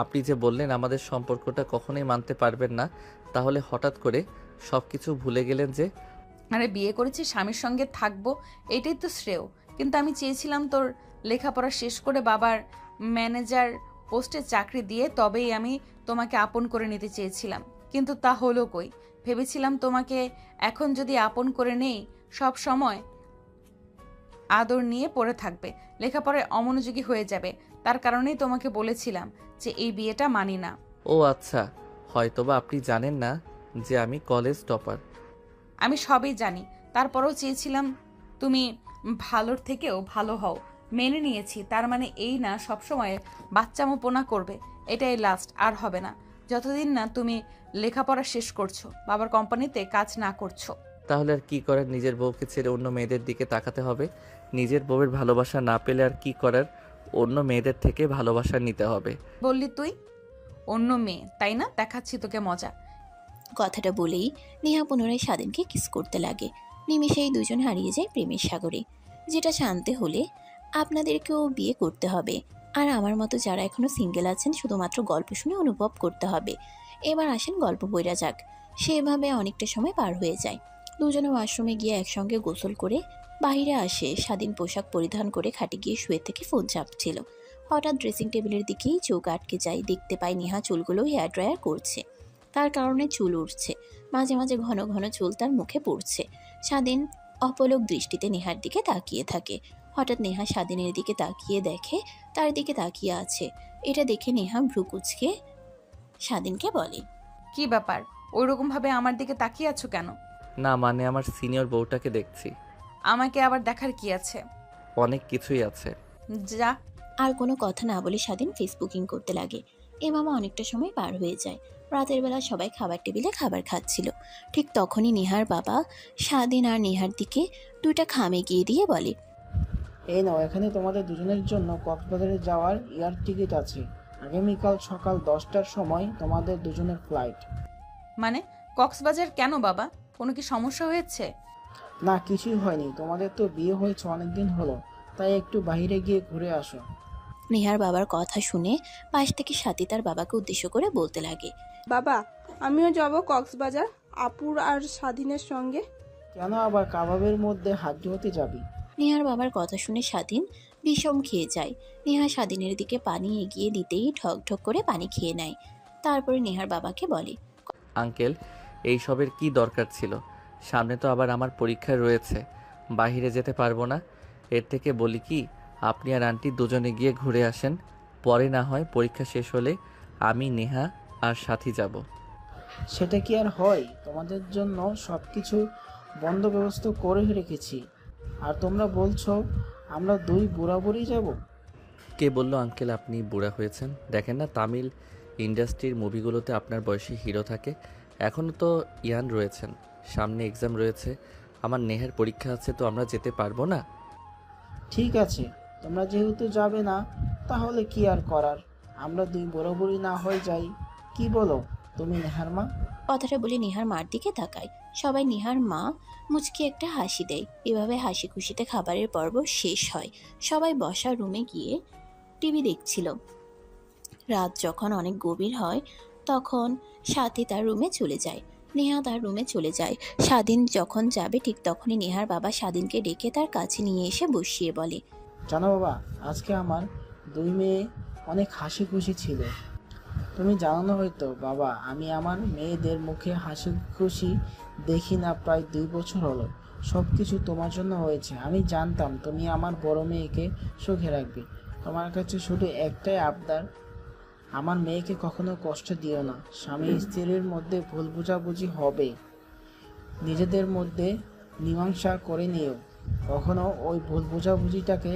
আপনি যে বললেন আমাদের সম্পর্কটা কখনোই মানতে পারবেন না, তাহলে হঠাৎ করে সব কিছু ভুলে গেলেন যে? আরে বিয়ে করেছি, স্বামীর সঙ্গে থাকবো, এটাই তো শ্রেয়। কিন্তু আমি চেয়েছিলাম তোর লেখাপড়া শেষ করে বাবার ম্যানেজার পোস্টে চাকরি দিয়ে তবেই আমি তোমাকে আপন করে নিতে চেয়েছিলাম। কিন্তু তা হলো কই? ভেবেছিলাম তোমাকে এখন যদি আপন করে নেই, সব সময় আদর নিয়ে পড়ে থাকবে, লেখাপড়ায় অমনোযোগী হয়ে যাবে। তার কারণেই তোমাকে বলেছিলাম যে এই বিয়েটা মানি না। ও আচ্ছা, হয়তোবা আপনি জানেন না যে আমি কলেজ টপার। আমি সবই জানি, তারপরেও চেয়েছিলাম তুমি ভালোর থেকেও ভালো হও। মেনে নিয়েছি, তার মানে এই না সবসময় বাচ্চামোপনা করবে। এটাই লাস্ট, আর হবে না, যতদিন না তুমি লেখাপড়া শেষ করছো, বাবার কোম্পানিতে কাজ না করছো। তাহলে আর কি করার? নিজের বউকে ছেড়ে অন্য মেয়েদের দিকে তাকাতে হবে। নিজের বউয়ের ভালোবাসা না পেলে আর কি করার? অন্য মেয়েদের থেকে ভালোবাসা নিতে হবে। বললি তুই অন্য মেয়ে, তাই না? দেখাচ্ছি তোকে মজা। কথাটা বলেই নেহা পুনরায় স্বাধীনকে কিস করতে লাগে। নিমেষেই দুজন হারিয়ে যায় প্রেমের সাগরে। যেটা জানতে হলে আপনাদেরকেও বিয়ে করতে হবে। আর আমার মতো যারা এখনো সিঙ্গেল আছেন, শুধুমাত্র গল্প শুনে অনুভব করতে হবে। এবার আসেন গল্প বইরা যাক। সেভাবে অনেকটা সময় পার হয়ে যায়। দুজনে ওয়াশরুমে গিয়ে একসঙ্গে গোসল করে বাইরে আসে। স্বাধীন পোশাক পরিধান করে খাটে গিয়ে শুয়ে থেকে ফোন চাপছিল। হঠাৎ ড্রেসিং টেবিলের দিকেই চোখ আটকে যায়। দেখতে পায় নেহা চুলগুলো হেয়ার ড্রায়ার করছে। তার কারণে চুল উঠছে, মাঝে মাঝে ঘন ঘন চুল তার মুখে পড়ছে। স্বাধীন অপলক দৃষ্টিতে নেহার দিকে তাকিয়ে থাকে। হঠাৎ নেহা স্বাধীনের দিকে তাকিয়ে দেখে তার দিকে তাকিয়ে আছে। এটা দেখে নেহা ভ্রু কুঁচকে স্বাধীনকে বলে, কি ব্যাপার, ওইরকম ভাবে আমার দিকে তাকিয়ে আছো কেন? না মানে আমার সিনিয়র বউটাকে দেখছি। আমাকে আবার দেখার কি আছে? অনেক কিছুই আছে। যা। আর কোনো কথা না বলে স্বাধীন ফেসবুকিং করতে লাগে। এভাবে অনেকটা সময় পার হয়ে যায়। রাতের বেলা সবাই খাবার টেবিলে খাবার খাচ্ছিল। ঠিক তখনই নেহার বাবা স্বাধীন আর নেহার দিকে 2টা খাম এগিয়ে দিয়ে বলে, এই নাও, এখানে তোমাদের দুজনের জন্য কক্সবাজারে যাওয়ার এয়ার টিকিট আছে। আগামীকাল সকাল 10টার সময় তোমাদের দুজনের ফ্লাইট। মানে কক্সবাজার কেন বাবা? কোনো কি সমস্যা হয়েছে? না, কিছুই হয়নি। তোমাদের তো বিয়ে হয়েছে অনেকদিন হলো, তাই একটু বাইরে গিয়ে ঘুরে আসো। নেহার বাবার কথা শুনে পাশ থেকে সাথী তার বাবাকে উদ্দেশ্য করে বলতে লাগে। বাবা, আমিও যাব কক্সবাজার আপুর আর স্বাধীনের সঙ্গে। কেন আবার কাবাবের মধ্যে হাড্ডি হতে যাবি? নেহার বাবার কথা শুনে স্বাধীন বিষম খেয়ে যায়। নেহা স্বাধীনের দিকে পানি এগিয়ে দিতেই ঠক ঠক করে পানি খেয়ে নেয়। তারপরে নেহার বাবাকে বলে, আঙ্কেল, এই সবের কি দরকার ছিল? সামনে তো আবার আমার পরীক্ষা রয়েছে, বাইরে যেতে পারবো না। এর থেকে বলি কি, আপনি আর আন্টি দুজনে গিয়ে ঘুরে আসেন, পরে না হয় পরীক্ষা শেষ হলে আমি, নেহা আর সাথী যাব। সেটা কি আর হয়? তোমাদের জন্য সব কিছু বন্দোবস্ত করে রেখেছি, আর তোমরা বলছো আমরা দুই বুড়ি যাব? কে বললো আঙ্কেল আপনি বুড়া হয়েছেন? দেখেন না তামিল ইন্ডাস্ট্রির মুভিগুলোতে আপনার বয়সী হিরো থাকে। এখনও তো ইয়ান রয়েছেন, সামনে এক্সাম রয়েছে, আমার নেহার পরীক্ষা আছে, তো আমরা যেতে পারবো না? ঠিক আছে, তোমরা যেহেতু যাবে না, তাহলে কি আর করার, আমরা দুই বুড়ি না হয়ে যাই। কি বলো তুমি নেহার মা? কথাটা বলে নেহার মার দিকে তাকায়। সবাই নেহার মা মুচকি একটা হাসি দেয়। এভাবে হাসি খুশিতে খাবারের পর্ব শেষ হয়। সবাই বসার রুমে গিয়ে টিভি দেখছিল। রাত যখন অনেক গভীর হয় তখন সাথী তার রুমে চলে যায়। নেহা তার রুমে চলে যায়। স্বাধীন যখন যাবে ঠিক তখনই নেহার বাবা স্বাধীনকে ডেকে তার কাছে নিয়ে এসে বসিয়ে বলে, জানো বাবা, আজকে আমার দুই মেয়ে অনেক হাসি খুশি ছিল। তুমি জানো না হয়তো বাবা, আমি আমার মেয়েদের মুখে হাসি খুশি দেখি না প্রায় 2 বছর হলো। সব কিছু তোমার জন্য হয়েছে। আমি জানতাম তুমি আমার বড় মেয়েকে সুখে রাখবে। তোমার কাছে শুধু একটাই আবদার, আমার মেয়েকে কখনো কষ্ট দিও না। স্বামী স্ত্রীর মধ্যে ভুল বোঝাবুঝি হবে, নিজেদের মধ্যে মীমাংসা করে নিও। কখনো ওই ভুল বোঝাবুঝিটাকে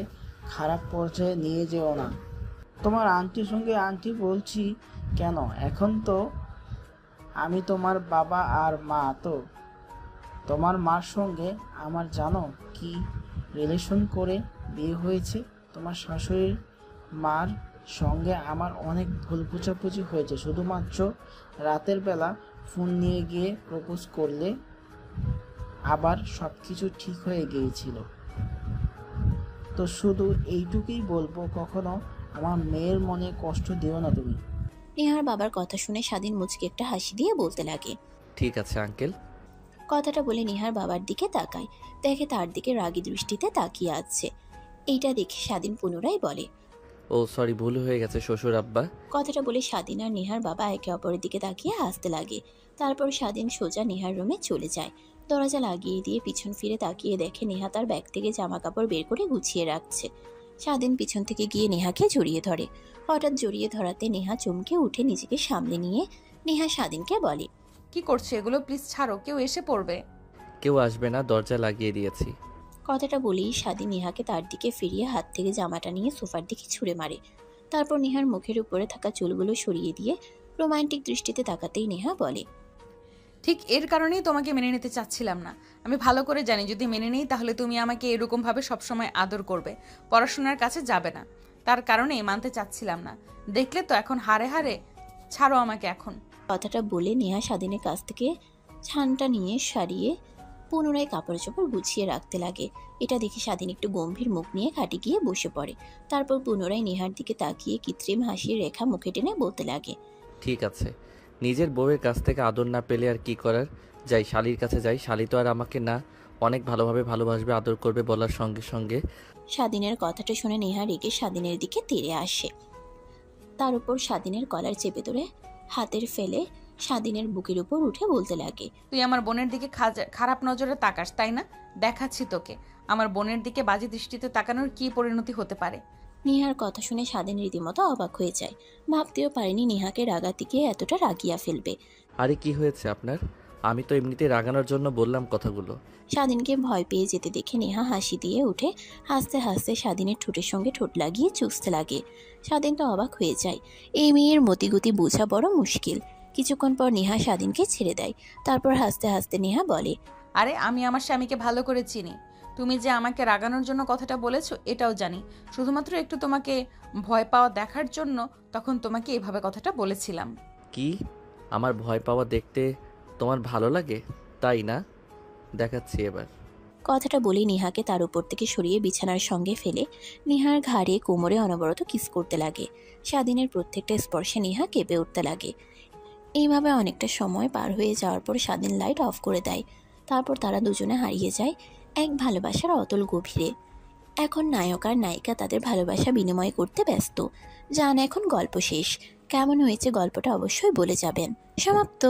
খারাপ পর্যায়ে নিয়ে যেও না। তোমার আন্টির সঙ্গে আন্টি বলছি কেন, এখন তো আমি তোমার বাবা আর মা। তো তোমার মার সঙ্গে আমার জানো কি রিলেশন করে বিয়ে হয়েছে? তোমার শাশুড়ির মার সঙ্গে আমার অনেক ভুল বোঝাবুঝি হয়েছে, শুধুমাত্র রাতের বেলা ফোন নিয়ে গিয়ে প্রপোজ করলে আবার সব কিছু ঠিক হয়ে গিয়েছিল। তো শুধু এইটুকুই বলবো, কখনো আমার মেয়ের মনে কষ্ট দিও না তুমি। নেহার বাবার কথা শুনে স্বাধীন মুচকি একটা হাসি দিয়ে বলতে লাগে। ঠিক আছে আঙ্কেল। কথাটা বলে নেহার বাবার দিকে তাকায়, দেখে তার দিকে রাগী দৃষ্টিতে তাকিয়ে আছে। এইটা দেখে স্বাধীন পুনরায় বলে, ও সরি, ভুল হয়ে গেছে শ্বশুর আব্বা। কথাটা বলে স্বাধীন আর নেহার বাবা একে অপরের দিকে তাকিয়ে হাসতে লাগে। তারপর স্বাধীন সোজা নেহার রুমে চলে যায়। দরজা লাগিয়ে দিয়ে পিছন ফিরে তাকিয়ে দেখে নেহা তার ব্যাগ থেকে জামা কাপড় বের করে গুছিয়ে রাখছে। স্বাধীন পিছন থেকে গিয়ে নেহাকে জড়িয়ে ধরে। হঠাৎ জড়িয়ে ধরাতে নেহা চমকে উঠে নিজেকে সামলে নিয়ে নেহা স্বাধীনকে বলে, কি করছো এগুলো? প্লিজ ছাড়ো, কেউ এসে পড়বে। কেউ আসবে না, দরজা লাগিয়ে দিয়েছি। কথাটা বলেই স্বাধীন নেহাকে তার দিকে ফিরিয়ে হাত থেকে জামাটা নিয়ে সোফার দিকে ছুঁড়ে মারে। তারপর নেহার মুখের উপরে থাকা চুলগুলো সরিয়ে দিয়ে রোমান্টিক দৃষ্টিতে তাকাতেই নেহা বলে, ঠিক এর কারণেই তোমাকে মেনে নিতে চাচ্ছিলাম না। আমি ভালো করে জানি যদি মেনে নিই তাহলে তুমি আমাকে এরকমভাবে সবসময় আদর করবে, পড়াশোনার কাছে যাবে না। তার কারণেই মানতে চাচ্ছিলাম না। দেখলে তো এখন হারে হারে। ছাড়ো আমাকে এখন। কথাটা বলে নেহা স্বাধীনের কাছ থেকে ছানটা নিয়ে সারিয়ে পুনরায় কাপড় চোপড় গুছিয়ে রাখতে লাগে। এটা দেখে স্বাধীন একটু গম্ভীর মুখ নিয়ে খাটে গিয়ে বসে পড়ে। তারপর পুনরায় নেহার দিকে তাকিয়ে কৃত্রিম হাসির রেখা মুখে টেনে বলতে লাগে, ঠিক আছে, নিজের বউয়ের কাছ থেকে আদর না পেলে আর কি করার, যাই শালির কাছে যাই। শালি তো আর আমাকে না অনেক ভালোভাবে ভালোবাসবে, আদর করবে বলার সঙ্গে সঙ্গে। স্বাধীনের কথাটা শুনে নেহা রেগে স্বাধীনের দিকে তেড়ে আসে। তার উপর স্বাধীনের কলার চেপে ধরে হাতের ফেলে স্বাধীনের বুকের উপর উঠে বলতে লাগে, তুই আমার বোনের দিকে খারাপ নজরে তাকাস, তাই না? দেখাচ্ছি তোকে আমার বোনের দিকে বাজে দৃষ্টিতে তাকানোর কি পরিণতি হতে পারে। নেহার কথা শুনে স্বাধীন রীতিমতো অবাক হয়ে যায়। ভাবতেও পারেনি নেহাকে রাগাতে গিয়ে এতটা রাগিয়া ফেলবে। আরে কি হয়েছে আপনার? আমি তো এমনিতে রাগানোর জন্য বললাম কথাগুলো। স্বাধীনকে ভয় পেয়ে যেতে দেখে নেহা হাসি দিয়ে উঠে হাসতে হাসতে স্বাধীনের ঠোঁটের সঙ্গে ঠোঁট লাগিয়ে চুষতে লাগে। স্বাধীন তো অবাক হয়ে যায়। এই মেয়ের মতিগতি বোঝা বড় মুশকিল। কিছুক্ষণ পর নেহা স্বাধীনকে ছেড়ে দেয়। তারপর হাসতে হাসতে নেহা বলে, আরে আমি আমার স্বামীকে ভালো করে চিনি। তুমি যে আমাকে রাগানোর জন্য কথাটা বলেছো এটাও জানি। শুধুমাত্র একটু তোমাকে ভয় পাওয়া দেখার জন্য তখন তোমাকে এভাবে কথাটা বলেছিলাম। কি আমার ভয় পাওয়া দেখতে তোমার ভালো লাগে, তাই না? দেখাচ্ছি এবার। কথাটা বলে নেহাকে তার উপর থেকে সরিয়ে বিছানার সঙ্গে ফেলে নেহার ঘাড়ে কোমরে অনবরত কিস করতে লাগে। স্বাধীনের প্রত্যেকটা স্পর্শে নেহা কেঁপে উঠতে লাগে। এইভাবে অনেকটা সময় পার হয়ে যাওয়ার পর স্বাধীন লাইট অফ করে দেয়। তারপর তারা দুজনে হারিয়ে যায় এক ভালোবাসার অতল গভীরে। এখন নায়ক আর নায়িকা তাদের ভালোবাসা বিনিময় করতে ব্যস্ত। জান এখন গল্প শেষ। কেমন হয়েছে গল্পটা অবশ্যই বলে যাবেন। সমাপ্ত।